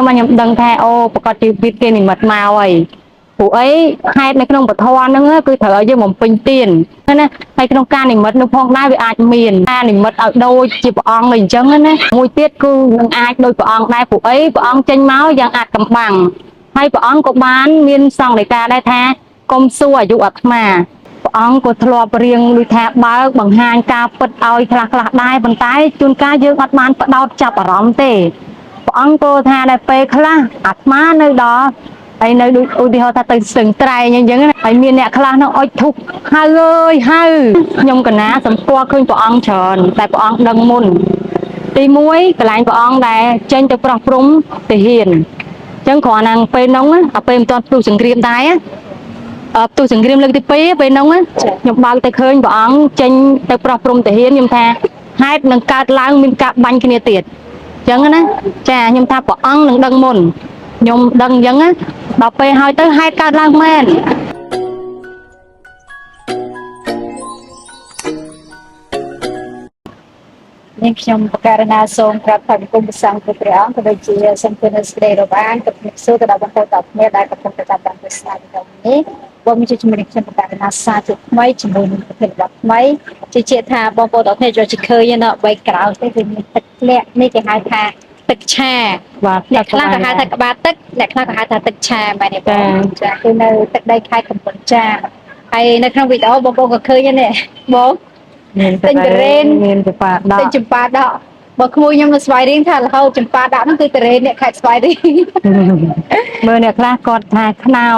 mà nhầm đằng thà ô có chữ viết kia thì mật màu ấy phụ ấy hai mấy cái nông bật hoa nữa cứ thở với một bình tiền thế nè hai cái nông ca thì mật nó phong đai với ai miền ca thì mật ở đâu chỉ bỏ ong mình trắng đấy mùi tiết cứ ai đôi bỏ ong đai phụ ấy bỏ ong chanh máu giang ạt cầm bằng hay bỏ ong có bán miên xong để ca đây tha công xua dụ ập mà ông có thua riêng lui thả bao bằng hai ca bật ao khạc khạc đai bằng tay chun ca dương bắt man bắt đầu chập ở rõm tê ông cô thà đại pe khla ắt má nơi đó ai nơi đôi đi họ ta từng sừng trai như vậy ai miền nẹt khla nó oi thục hai ơi hai nhung cả ná sắm qua khơi của ông tròn tại của ông đằng môn đi muối cái lạnh của ông này trên từ prong prung từ hiền chẳng còn nàng pe nóng á à pe toàn tu sừng riêng tay á tôi sừng riêng lên tí về nông á nhục bao tay khơi bỏ ăn trên tay prong prong tay hiến nhung tha hai nâng cao lang mình cạp bánh kia tiệt chẳng á trà nhung tha bỏ ăn nâng đằng mồn nhung đằng giống á bảo pe hai tới hai cao lang men nhưng trong các na sông các thành công sang củaព្រះក៏ដូចជាសំពន្ធស្ដីរបស់អានกับសួរទៅដល់បងប្អូនតគ្នាដែលកំពុងតែតាមដានទស្សនាវីដេអូនេះបងមានជំរាបខ្ញុំប្រកាសណាសាជាថ្មីជាមួយនឹងប្រភេទរបស់ថ្មីជឿជាក់ថាបងប្អូនតគ្នាចូលជាឃើញនៅបីក្រៅទេគឺមានទឹកធ្លាក់នេះគេហៅថាទឹកឆាបាទអ្នកខ្លះក៏ហៅថាក្បាលទឹកអ្នកខ្លះក៏ហៅថាទឹកឆាបែបនេះបងចាគឺនៅទឹកដីខេត្តកំពង់ចាមហើយនៅក្នុងវីដេអូបងប្អូនក៏ឃើញនេះបងមានតែមានចម្ប៉ាដកចម្ប៉ាដកបើក្មួយខ្ញុំនៅស្វាយរៀងថារហូតចម្ប៉ាដកហ្នឹងគឺតរេនអ្នកខេត្តស្វាយរៀងមើលអ្នកខ្លះគាត់ថាខ្នោ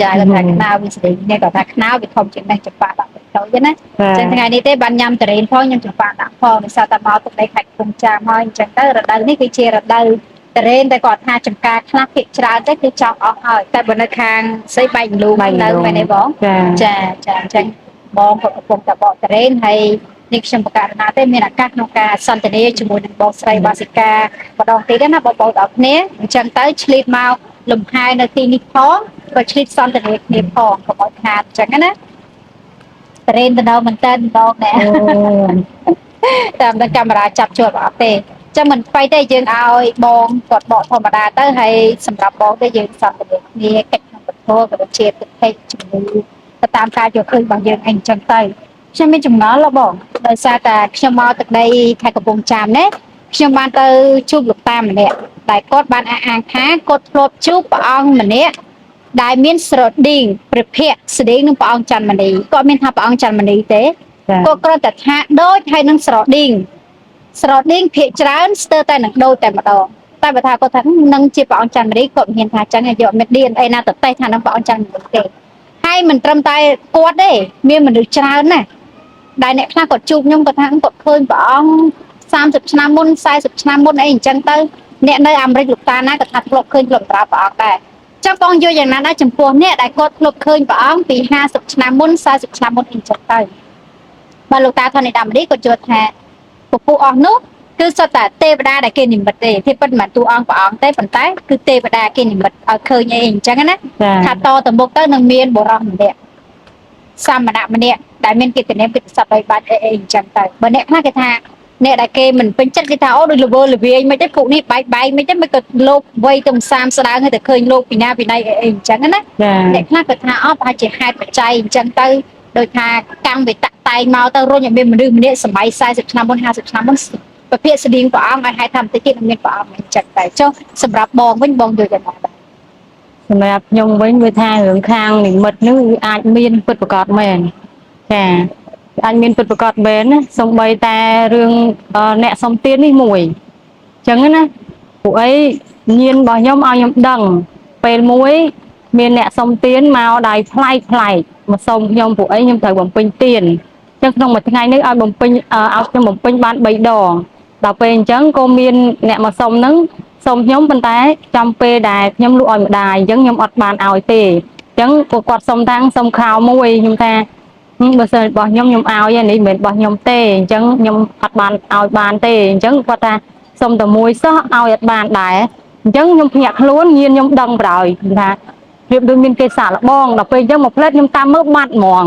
ចាគាត់ថាខ្នោវាស្រីអ្នកគាត់ថាខ្នោវាធំជាងនេះចម្ប៉ាដកទៅចឹងណាចឹងថ្ងៃនេះទេបានញ៉ាំតរេនផងញ៉ាំចម្ប៉ាដកផងដោយសារតែមកទឹកដីខេត្តកំពង់ចាមហើយអញ្ចឹងទៅរដូវនេះគឺជារដូវតរេនតែគាត់ថាចំការខ្លះភាគច្រើនទៅគឺចង់អស់ហើយតែបើនៅខាងស្អីបែកលូនៅមែនទេបងចាចាអញ្ចឹងបងក៏កំពុងតែបកតរេនហើយនេះខ្ញុំប្រកាសណាទេមានឱកាសក្នុងការសន្ទនាជាមួយនឹងបងស្រីបាសិកាម្ដងទៀតណាបងប្អូនទាំងគ្នាអញ្ចឹងទៅឆ្លៀតមកលំហែនៅទីនេះផងក៏ឆ្លៀតសន្ទនាគ្នាផងកុំឲ្យខាតអញ្ចឹងណាតរេនទៅដល់មែនតើម្ដងណាតាមតែកាមេរ៉ាចាប់ជាប់អត់ទេចាំមិនស្បៃទេយើងឲ្យបងគាត់បកធម្មតាទៅហើយសម្រាប់បងទេយើងសន្ទនាគ្នាកិច្ចក្នុងពធក៏ដូចជាទឹកភេទជំនឿទៅតាមការយកឃើញរបស់យើងអីចឹងទៅខ្ញុំមានចម្ងល់បងដោយសារតែខ្ញុំមកទឹកដីខេត្តកំពង់ចាមណាខ្ញុំបានទៅជួបលោកតាម្នាក់ដែលគាត់បានអះអាងថាគាត់ធ្លាប់ជួបព្រះអង្គម្នាក់ដែលមានស្រដៀងព្រះភ័ក្ត្រស្ដីនឹងព្រះអង្គច័ន្ទមនីគាត់មានថាព្រះអង្គច័ន្ទមនីទេគាត់គ្រាន់តែថាដូចហើយនឹងស្រដៀងភាគច្រើនស្ទើរតែនឹងដូចតែម្ដងតែបើថាគាត់ថានឹងជាព្រះអង្គច័ន្ទមនីគាត់មិនហ៊ានថាចឹងយកមេ DNA ណាទៅតេស្តថានឹងព្រះអង្គច័ន្ទមនីទេហើយមិនត្រឹមតែគាត់ទេមានមនុស្សច្រើនណាស់ដែលអ្នកខ្លះគាត់ជួបខ្ញុំគាត់ថាគាត់ឃើញព្រះអង្គ30ឆ្នាំមុន40ឆ្នាំមុនអីអញ្ចឹងទៅអ្នកនៅអាមេរិកលោកតាណាគាត់ថាធ្លាប់ឃើញធ្លាប់ប្រើព្រះអង្គដែរចាំបងយល់យ៉ាងណាដែរចំពោះអ្នកដែលគាត់ធ្លាប់ឃើញព្រះអង្គពី50ឆ្នាំមុន40ឆ្នាំមុនអីអញ្ចឹងទៅបើលោកតាថានៅអាមេរិកគាត់យល់ថាពពួកអស់នោះគឺសុទ្ធតែទេវតាដែលគេនិមិត្តទេទេពិតមិនតួអង្គព្រះអង្គទេប៉ុន្តែគឺទេវតាគេនិមិត្តឲ្យឃើញអីអញ្ចឹងណាថាតទៅមុខទៅនឹងមានបរិសម្នាក់សាមណៈម្នាក់ដែលមានកិត្តិនាមកិត្តិស័ព្ទដោយបាច់អីអញ្ចឹងទៅបើអ្នកខ្លះគេថាអ្នកដែលគេមិនពេញចិត្តគេថាអូដូចលវលវាយមិនទេពួកនេះបែកមិនទេមិនក៏លោកវ័យទៅ30ស្ដើងហើយតែឃើញលោកពីណាពីណីអីអញ្ចឹងណាអ្នកខ្លះក៏ថាអត់ប្រហែលជាហេតុបច្ច័យអញ្ចឹងទៅដោយថាកម្មវិតតែងមកទៅរុញឲ្យមានមនុស្សម្នាក់សម័យ40ឆ្នាំមុន50ឆ្នាំមុនប្រភេទស្តៀងព្រះអង្គឲ្យហេតុថាបន្តិចទៀតនឹងមានព្រះអង្គអញ្ចឹងតែចុះសម្រាប់បងវិញបងយល់យ៉ាងណាដែរសម្រាប់ខ្ញុំវិញវាថារឿងខាងនិមិត្តនឹងអាចមានពិតប្រាកដមែនចាអាចមានពិតប្រាកដមែនណាសំបីតែរឿងអ្នកសំទាននេះមួយអញ្ចឹងណាពួកអីញៀនរបស់ខ្ញុំឲ្យខ្ញុំដឹងពេលមួយមានអ្នកសំទានមកដៃផ្លែកមកសុំខ្ញុំពួកអីខ្ញុំត្រូវបំពេញទានអញ្ចឹងក្នុងមួយថ្ងៃនេះឲ្យបំពេញឲ្យខ្ញុំបំពេញបាន3ដងដល់ពេលអញ្ចឹងក៏មានអ្នកមកសុំហ្នឹងសុំខ្ញុំប៉ុន្តែចំពេលដែលខ្ញុំលក់ឲ្យម្ដាយអញ្ចឹងខ្ញុំអត់បានឲ្យទេអញ្ចឹងពួកគាត់សុំតាំងសុំខោមួយខ្ញុំថាបើសិនរបស់ខ្ញុំឲ្យនេះមិនមែនរបស់ខ្ញុំទេអញ្ចឹងខ្ញុំអត់បានឲ្យបានទេអញ្ចឹងគាត់ថាសុំតែមួយសោះឲ្យអត់បានដែរអញ្ចឹងខ្ញុំភ្ញាក់ខ្លួនញៀនខ្ញុំដឹងប្រហើយថារៀបដូចមានគេសាក់លបងដល់ពេលអញ្ចឹងមកផ្លេតខ្ញុំតាមមើលបាត់ហ្មង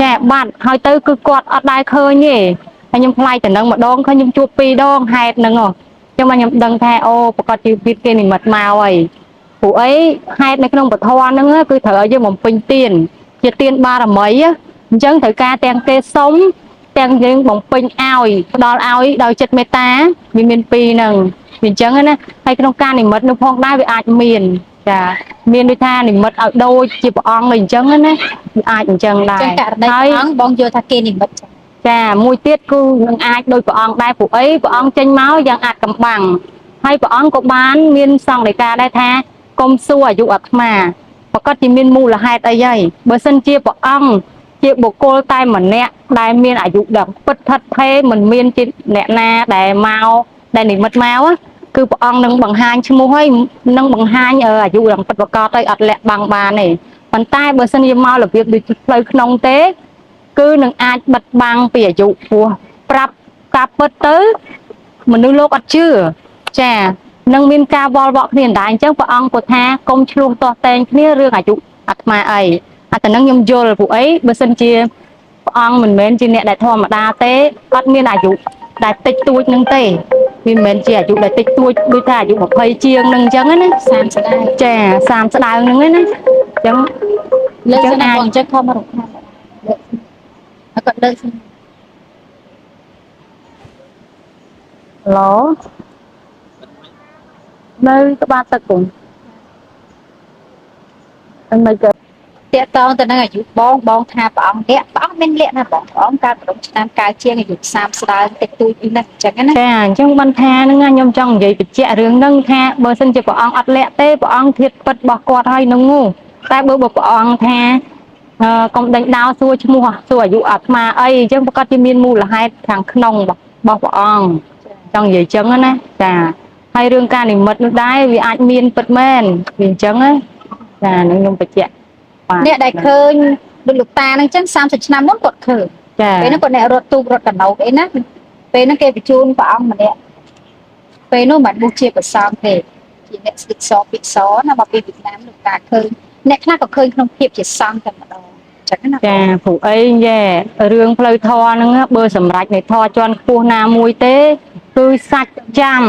ចាបាត់ហើយទៅគឺគាត់អត់ដែរឃើញទេហើយខ្ញុំខ្លាចតែនឹងម្ដងឃើញខ្ញុំជួប2ដងហេតុហ្នឹង nhưng mà nhầm đằng thà ô có chịu biết cái này mật màu ấy phụ ấy hai này không bật hoa nữa cứ thở với một bình tiền chỉ tiền ba là mấy á chẳng thử ca tiền tê sống tiền những bóng bình ao ấy đòi chất meta miền pi nằng miền trắng á hay trong ca này mật nó phong đai với ai miền dạ miền đôi tha này mật ở đâu chỉ bỏ on mình trắng á ai cũng chẳng lại thấy bong vô tha kia này mậtចាមួយទៀតគឺនឹងអាចដោយព្រះអង្គដែរពួកអីព្រះអង្គចេញមកយ៉ាងអាចកំបាំងហើយព្រះអង្គក៏បានមានសង្ឃដីកាដែរថាកុំសួរអាយុអាត្មាប្រកាសជាមានមូលហេតុអីហើយបើសិនជាព្រះអង្គជាបុគ្គលតែម្នាក់ដែលមានអាយុដល់ពិតថិតថេរមិនមានជាអ្នកណាដែលមកដែលនិមិត្តមកគឺព្រះអង្គនឹងបង្ហាញឈ្មោះហើយនឹងបង្ហាញអាយុដល់ពិតប្រកបទៅអត់លាក់បាំងបានទេប៉ុន្តែបើសិនជាមករបៀបដូចផ្លូវក្នុងទេគឺនឹងអាចបិទបាំងពីអាយុពោះប្រាប់ការពិតទៅមនុស្សលោកអត់ជឿចានឹងមានការវល់វក់គ្នាដែរអញ្ចឹងព្រះអង្គក៏ថាកុំឆ្លោះទាស់តែងគ្នារឿងអាយុអាត្មាអីអាតែនឹងខ្ញុំយល់ពួកអីបើសិនជាព្រះអង្គមិនមែនជាអ្នកដែលធម្មតាទេអត់មានអាយុដែលតិចតួចនឹងទេវាមិនមែនជាអាយុដែលតិចតួចដូចថាអាយុ20ជាងនឹងអញ្ចឹងណា30ស្ដើងចា30ស្ដើងហ្នឹងណាអញ្ចឹងលើស្នាបងចេះខំមករកខាងគាត់លើឡូនៅក្បាលទឹកគុំអីមិនទៅតាក់តងទៅនឹងអាយុបងថាព្រះអង្គមានលក្ខណៈបងកើតប្រំឆ្នាំកាលជាងអាយុ30ស្ដើងតិចតួចអីហ្នឹងអញ្ចឹងណាចាអញ្ចឹងបានថាហ្នឹងខ្ញុំចង់និយាយបញ្ជាក់រឿងហ្នឹងថាបើសិនជាព្រះអង្គអត់លាក់ទេព្រះអង្គធៀបពិតរបស់គាត់ហើយនឹងតែបើព្រះអង្គថាកុំដេញដោលសួរឈ្មោះសួរអាយុអាត្មាអីអញ្ចឹងប្រកាសជាមានមូលហេតុខាងក្នុងរបស់ព្រះអង្គចង់និយាយអញ្ចឹងណាចាហើយរឿងការនិមិត្តនោះដែរវាអាចមានពិតមែនវាអញ្ចឹងណាចានឹងខ្ញុំបញ្ជាក់អ្នកដែលឃើញដូចលោកតាហ្នឹងអញ្ចឹង30ឆ្នាំមុនគាត់ឃើញចាពេលហ្នឹងគាត់អ្នករត់ទូករត់កណោកអីណាពេលហ្នឹងគេបញ្ជូនព្រះអង្គម្នាក់ពេលនោះមិនបុជាប្រសងទេជាអ្នកស្គិតសពិសណាមកពីវៀតណាមលោកតាឃើញអ្នកខ្លះក៏ឃើញក្នុងភាពជាសង្ឃតែម្ដងចឹងណាចាព្រោះអីយេរឿងផ្លូវធម៌ហ្នឹងបើសម្រាប់នៃធម៌ជាន់ខ្ពស់ណាមួយទេគឺសាច់ចាំ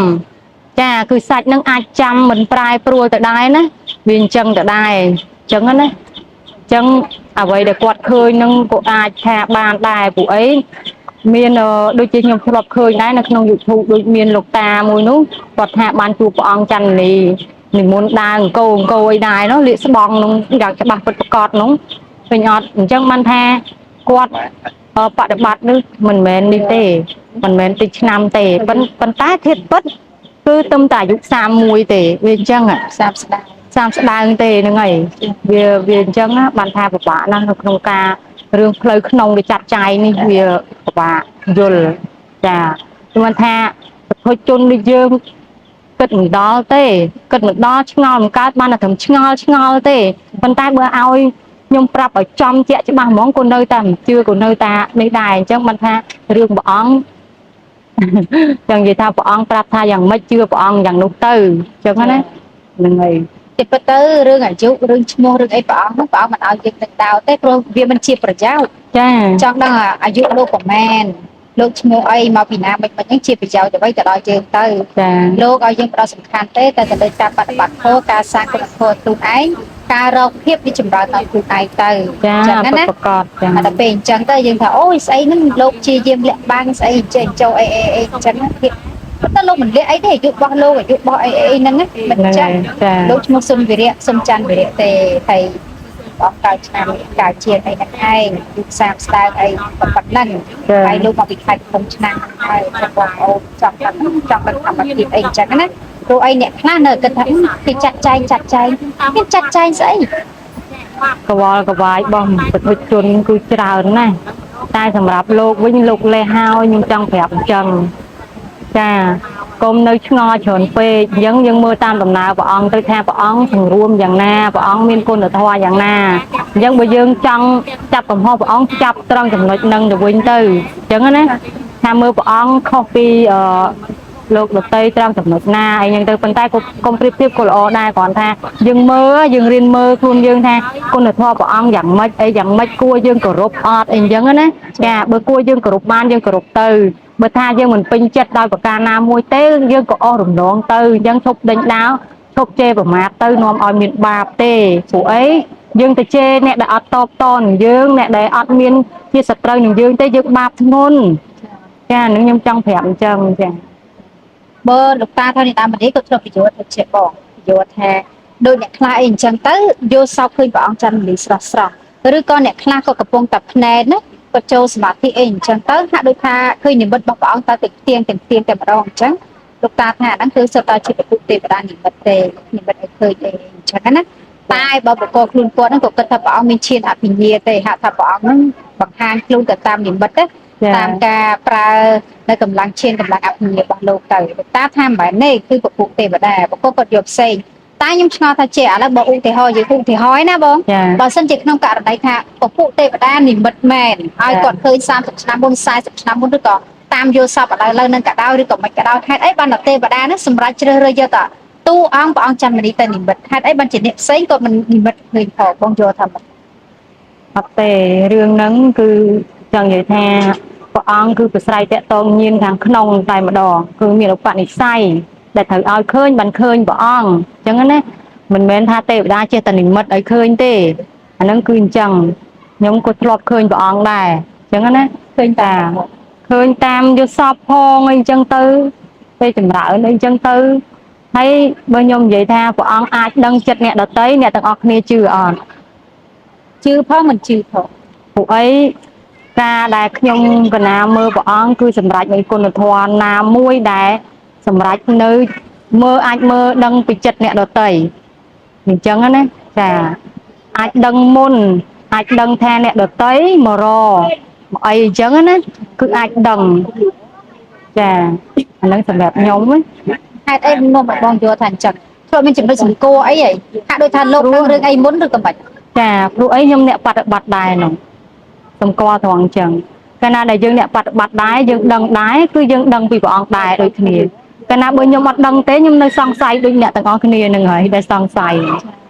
ចាគឺសាច់ហ្នឹងអាចចាំមិនប្រែប្រួលទៅដែរណាវាអញ្ចឹងទៅដែរអញ្ចឹងណាអញ្ចឹងអ្វីដែលគាត់ឃើញហ្នឹងក៏អាចថាបានដែរព្រោះអីមានដូចជាខ្ញុំធ្លាប់ឃើញដែរនៅក្នុង YouTube ដូចមានលោកតាមួយនោះគាត់ថាបានជួបព្រះអង្គច័ន្ទនីនិមន្តដើរអង្គរអីដែរនោះលាកស្បង់នោះយ៉ាងច្បាស់ពិតប្រាកដនោះឃើញអត់អញ្ចឹងបានថាគាត់បដិបត្តិនេះមិនមែននេះទេមិនមែនតិចឆ្នាំទេប៉ុន្តែធៀបពិតគឺទំតែអាយុ31ទេវាអញ្ចឹង30ស្ដើង30ស្ដើងទេហ្នឹងហើយវាអញ្ចឹងបានថាពិបាកណាស់នៅក្នុងការរឿងផ្លូវក្នុងវាចាត់ចែងនេះវាពិបាកយល់ចាគឺមិនថាប្រតិជនដូចយើងគិតមិនដល់ទេគិតមិនដល់ឆ្ងល់មិនកើតបានតែត្រឹមឆ្ងល់ទេប៉ុន្តែបើឲ្យខ្ញុំប្រាប់ឲ្យចំជាក់ច្បាស់ហ្មងក៏នៅតែមិនជឿក៏នៅតែនេះដែរអញ្ចឹងបានថារឿងព្រះអង្គចឹងនិយាយថាព្រះអង្គប្រាប់ថាយ៉ាងម៉េចជឿព្រះអង្គយ៉ាងនោះទៅអញ្ចឹងណាហ្នឹងហើយតែពិតទៅរឿងអាយុរឿងឈ្មោះរឿងអីព្រះអង្គហ្នឹងព្រះអង្គមិនឲ្យយើងដឹងដោទេព្រោះវាមិនជាប្រយោជន៍ចាចង់ដឹងអាយុលោកប្រមាណលោកឈ្មោះអីមកពីណាមិនហ្នឹងជាប្រយោជន៍ទៅវិញទៅដល់យើងទៅចាលោកឲ្យយើងផ្ដោតសំខាន់ទេតែទៅលើការបប្រតិបត្តិធម៌ការសាងគុណធម៌ខ្លួនឯងការរកភាពវាចម្រើនដល់ខ្លួនឯងទៅចាណាប្រកបចាតែពេលអញ្ចឹងទៅយើងថាអូយស្អីហ្នឹងលោកជាយាមលាក់បាំងស្អីចេះចូលអីអញ្ចឹងទៀតតែលោកមិនលាក់អីទេអាយុរបស់លោកអាយុរបស់អីហ្នឹងមិនចឹងលោកឈ្មោះសុនវិរៈសុនច័ន្ទវិរៈទេហើយអស់កើតឆ្នាំកើតជាអីហ្នឹងឯងយុគ30ស្ដើងអីប៉ុណ្ណឹងហើយលោកមកពីខេត្តកំឆ្នាំហើយបងអូនចង់ដឹងធម្មជាតិអីចឹងណាព្រោះអីអ្នកខ្លះនៅគិតថាគេចាត់ចែងមានចាត់ចែងស្អីកវល់កវាយរបស់ប្រតិជនគឺច្រើនណាស់តែសម្រាប់លោកវិញលោកលេះហើយខ្ញុំចង់ប្រាប់អញ្ចឹងចាកុំនៅឆ្ងល់ច្រើនពេកអញ្ចឹងយើងមើលតាមដំណើរព្រះអង្គទៅថាព្រះអង្គសង្រួមយ៉ាងណាព្រះអង្គមានគុណធម៌យ៉ាងណាអញ្ចឹងបើយើងចង់ចាប់កំហុសព្រះអង្គចាប់ត្រង់ចំណុចហ្នឹងទៅវិញទៅអញ្ចឹងណាថាមើលព្រះអង្គខុសពី លោកដតីត្រង់ចំណុចណាអីហ្នឹងទៅប៉ុន្តែកុំប្រៀបធៀបក៏ល្អដែរគ្រាន់ថាយើងមើលយើងរៀនមើលខ្លួនយើងថាគុណធម៌ព្រះអង្គយ៉ាងម៉េចអីយ៉ាងម៉េចគួរយើងគោរពអត់អីអញ្ចឹងណាចាបើគួរយើងគោរពបានយើងគោរពទៅបើថាយើងមិនពេញចិត្តដោយប្រការណាមួយទេយើងក៏អស់រំលងទៅអញ្ចឹងឈប់ដេញដោលឈប់ជេរប្រមាថទៅនាំឲ្យមានបាបទេព្រោះអីយើងទៅជេរអ្នកដែលអត់តបតនឹងយើងអ្នកដែលអត់មានជាសត្រូវនឹងយើងទេយើងបាបធ្ងន់ចានឹងខ្ញុំចង់ប្រាប់អញ្ចឹងចាបើលោកតាថានេះតាមនេះក៏ធ្លាប់ពយល់ទៅជាបងពយល់ថាដូចអ្នកខ្លះអីអញ្ចឹងទៅយល់សោកឃើញព្រះអង្គច័ន្ទមលីស្រស់ស្រស់ឬក៏អ្នកខ្លះក៏កំពុងតែភ្នែនណាក៏ចូលសមាធិអីអញ្ចឹងទៅហាក់ដូចថាឃើញនិមិត្តរបស់ព្រះអង្គតែតិចទៀងតែម្ដងអញ្ចឹងលោកតាថាហ្នឹងគឺសុទ្ធតែជាពុទ្ធទេវតានិមិត្តទេនិមិត្តឲ្យឃើញអីអញ្ចឹងណាតែបើបកគោខ្លួនគាត់ហ្នឹងក៏គិតថាព្រះអង្គមានឈានអភិញ្ញាទេហាក់ថាព្រះអង្គហ្នឹងបង្ហាញខ្លួនទៅតាមនិមិត្តណាតាមការប្រើនៅកម្លាំងឈានកម្លាំងអភិញ្ញារបស់លោកទៅតាថាមិនមែនទេគឺពពុះទេវតាបកគោគាត់យកផ្សេងតែខ្ញុំឆ្ងល់ថាជាឥឡូវបើឧទាហរណ៍យើងឧទាហរណ៍ណាបងបើសិនជាក្នុងករណីថាពពុះទេវតានិមិត្តមែនឲ្យគាត់ឃើញ30ឆ្នាំមុន40ឆ្នាំមុនឬក៏តាមយល់សពឥឡូវនឹងក៏ដោយឬក៏មិនក៏ដោយហេតុអីបានតែទេវតាហ្នឹងសម្រាប់ជ្រើសរើសយកតាទូអង្គព្រះអង្គច័ន្ទមនីទៅនិមិត្តហេតុអីបានជាអ្នកផ្សេងគាត់មិននិមិត្តឃើញផងបងយល់ថាមិនអត់ទេរឿងហ្នឹងគឺចង់និយាយថាព្រះអង្គគឺប្រស្រ័យតាក់ទងញៀនខាងក្នុងតែម្ដងគឺមានឧបនិស្ស័យដែលត្រូវឲ្យឃើញបានឃើញព្រះអង្គអញ្ចឹងណាមិនមែនថាទេវតាចេះតែនិមិត្តឲ្យឃើញទេអាហ្នឹងគឺអញ្ចឹងខ្ញុំក៏ធ្លាប់ឃើញព្រះអង្គដែរអញ្ចឹងណាឃើញតាមយល់សពផងអីអញ្ចឹងទៅពេលចម្រើនអីអញ្ចឹងទៅហើយបើខ្ញុំនិយាយថាព្រះអង្គអាចដឹងចិត្តអ្នកដទៃអ្នកទាំងអស់គ្នាជឿអត់ជឿផងមិនជឿផងព្រោះអីការដែលខ្ញុំកណាមើលព្រះអង្គគឺសម្រាប់នៃគុណធម៌ណាមួយដែលសម្រាប់នៅមើលអាចមើលដឹងពីចិត្តអ្នកដទៃអញ្ចឹងណាចាអាចដឹងមុនអាចដឹងថាអ្នកដទៃមករមកអីអញ្ចឹងណាគឺអាចដឹងចាអានឹងសម្រាប់ខ្ញុំហេតុអីមកបងយល់ថាអញ្ចឹងព្រោះមានចំណុចសង្គោអីហ៎ហាក់ដូចថាលោកដឹងរឿងអីមុនឬក៏មិនចាព្រោះអីខ្ញុំអ្នកបប្រតិបត្តិដែរនោះសម្គាល់ត្រង់អញ្ចឹងកាលណាដែលយើងអ្នកបប្រតិបត្តិដែរយើងដឹងដែរគឺយើងដឹងពីព្រះអង្គដែរដូចគ្នាកាលណាបើខ្ញុំអត់ដឹងទេខ្ញុំនៅសង្ស័យដូចអ្នកទាំងអស់គ្នានឹងហើយដែលសង្ស័យ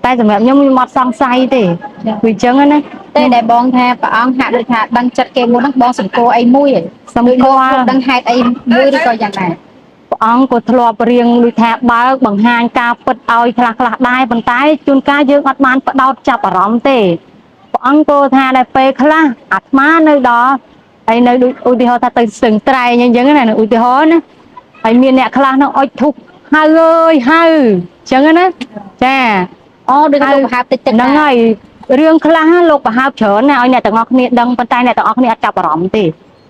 តែសម្រាប់ខ្ញុំអត់សង្ស័យទេគឺអញ្ចឹងណាតែដែលបងថាព្រះអង្គហាក់ដូចថាដឹងចិត្តគេមុនហ្នឹងបងសង្គោអីមួយសម្គាល់ដឹងហេតុអីមួយឬក៏យ៉ាងណាព្រះអង្គក៏ធ្លាប់រៀងដូចថាបើកបង្ហាញការពិតឲ្យខ្លះដែរប៉ុន្តែជួនកាលយើងអត់បានបដោតចាប់អារម្មណ៍ទេព្រះអង្គក៏ថាដែរពេលខ្លះអាត្មានៅដល់ហើយនៅដូចឧទាហរណ៍ថាទៅស្ទឹងត្រែងអញ្ចឹងណាឧទាហរណ៍ណាហើយមានអ្នកខ្លះនោះអុចធុកហៅអើយហៅអញ្ចឹងណាចាអូដូចលោកប្រហើបតិចហ្នឹងហើយរឿងខ្លះលោកប្រហើបច្រើនណាឲ្យអ្នកទាំងអស់គ្នាដឹងប៉ុន្តែអ្នកទាំងអស់គ្នាអត់ចាប់អារម្មណ៍ទេ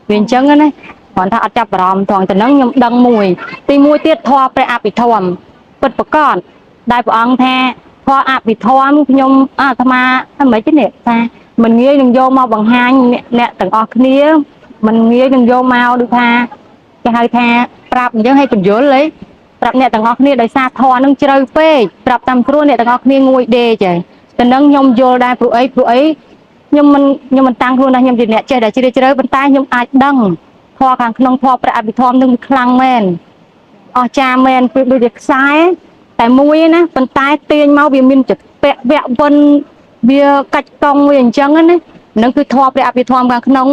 វាអញ្ចឹងណាគាត់ថាអត់ចាប់អារម្មណ៍ត្រង់ទៅហ្នឹងខ្ញុំដឹងមួយទីមួយទៀតធម៌ព្រះអភិធម្មពិតប្រកបដែលព្រះអង្គថាធម៌អភិធម្មខ្ញុំអាត្មាមិនទេនេះថាមិនងាយនឹងយកមកបង្ហាញអ្នកទាំងអស់គ្នាមិនងាយនឹងយកមកដូចថាគេហៅថាប្រាប់អញ្ចឹងឲ្យបញ្យល់ហីប្រាប់អ្នកទាំងអស់គ្នាដោយសារធម៌នឹងជ្រៅពេកប្រាប់តាមគ្រួអ្នកទាំងអស់គ្នាងួយដេកហីតែនឹងខ្ញុំយល់ដែរព្រោះអីខ្ញុំមិនតាំងខ្លួនថាខ្ញុំជាអ្នកចេះតែជ្រាលជ្រៅប៉ុន្តែខ្ញុំអាចដឹងធម៌ខាងក្នុងធម៌ព្រះអភិធម្មនឹងខ្លាំងមែនអស្ចារ្យមែនគឺដូចជាខ្សែតែមួយណាប៉ុន្តែទាញមកវាមានចិត្តពាក់វគ្គវិនវាកាច់កង់វាអញ្ចឹងណានឹងគឺធម៌ព្រះអភិធម្មខាងក្នុង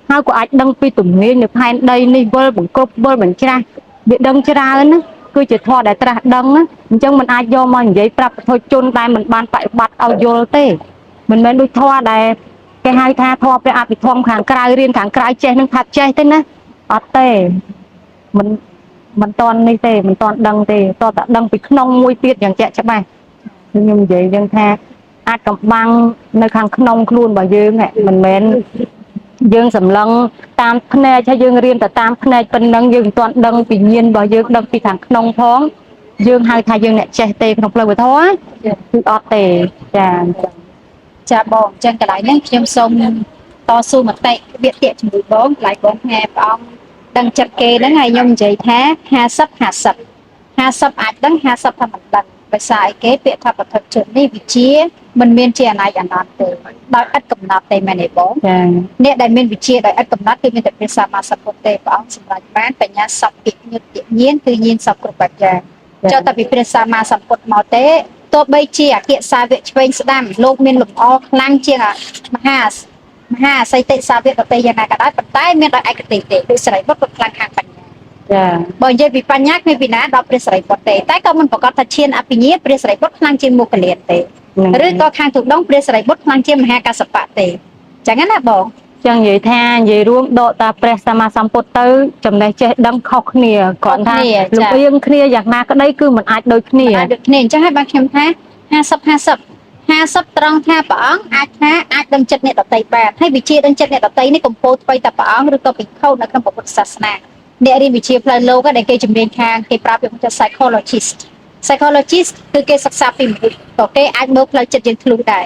ហើយក៏អាចដឹងពីទំនាញនៅផែនដីនេះវិលបង្កប់វិលបញ្ច្រាស់វាដឹងច្រើនណាគឺជាធម៌ដែលត្រាស់ដឹងអញ្ចឹងมันអាចយកមកនិយាយប្រាប់ប្រតិជនដែលมันបានបប្រតិបត្តិឲ្យយល់ទេមិនមែនដូចធម៌ដែលគេហៅថាធម៌ព្រះអភិធម្មខាងក្រៅរៀនខាងក្រៅចេះនឹងថាចេះទេណាអត់ទេមិនតន់នេះទេមិនតន់ដឹងទេតតែដឹងពីក្នុងមួយទៀតយ៉ាងជាក់ច្បាស់ខ្ញុំនិយាយយើងថាអាចកំបាំងនៅខាងក្នុងខ្លួនរបស់យើងមិនមែនយើងសម្លឹងតាមភ្នែកហើយយើងរៀនតែតាមភ្នែកប៉ុណ្ណឹងយើងមិនទាន់ដឹងពីញាណរបស់យើងដឹងពីខាងក្នុងផងយើងហៅថាយើងអ្នកចេះទេក្នុងផ្លូវវធម៌គឺអត់ទេចាបងអញ្ចឹងកន្លែងនេះខ្ញុំសូមតស៊ូមតិវាទៈជាមួយបងកន្លែងបងថាព្រះអង្គដឹងចិត្តគេហ្នឹងហើយខ្ញុំនិយាយថា50 50អាចដឹង50ថាមិនដឹងភាសាអីគេពាក្យថាបឋិជននេះវិជា មិនមានជាអាណាចអាណត្តិទេដោយឥតកំណត់ទេមែនទេបង ចា អ្នកដែលមានវិជាដោយឥតកំណត់គឺមានតែព្រះសម្មាសម្ពុទ្ធទេព្រះអង្គសម្រេចបានបញ្ញាសពវិញ្ញាណញាណគឺញាណសពគ្រប់បែបយ៉ាងចុះតែពីព្រះសម្មាសម្ពុទ្ធមកទេទោះបីជាអក្សសាវកឆ្វេងស្ដាំលោកមានលំអខ្លាំងជាងមហាសីតិសាវកដទៃយ៉ាងណាក៏ដោយប៉ុន្តែមានដោយឯកទេសទេដូចសរិបុត្រគាត់ខ្លាំងខាងបញ្ញា ចា បើនិយាយពីបញ្ញាគ្មានពីណាដល់ព្រះសរិបុត្រទេតែក៏មិនប្រកាសថាឈានអភិញ្ញាព្រះសរិបុត្រខ្លាំងជាងមុគលានទេឬក៏ខាងទុដងព្រះសរិបុត្រខ្លាំងជាងមហាកសបៈទេចឹងណាបង ចឹងនិយាយថានិយាយរួមដកតាព្រះសម្មាសម្ពុទ្ធទៅចំណេះចេះដឹងខុសគ្នាគ្រាន់ថាលំអៀងគ្នាយ៉ាងណាក្តីគឺមិនអាចដូចគ្នា អាចដូចគ្នាអញ្ចឹងហើយបានខ្ញុំថា50 ត្រង់ថាព្រះអង្គអាចដឹងចិត្តអ្នកដតីបានហើយវិជាដឹងចិត្តអ្នកដតីនេះកំពោថ្មីតែព្រះអង្គឬក៏ភិក្ខុនៅក្នុងពុទ្ធសាសនាអ្នករៀនវិជាផ្លូវលោកដែលគេជំនាញខាងគេប្រាប់ថា psychologist គឺគេសិក្សាពីមនុស្សក៏គេអាចមើលផ្លូវចិត្តយើងធ្លុះដែរ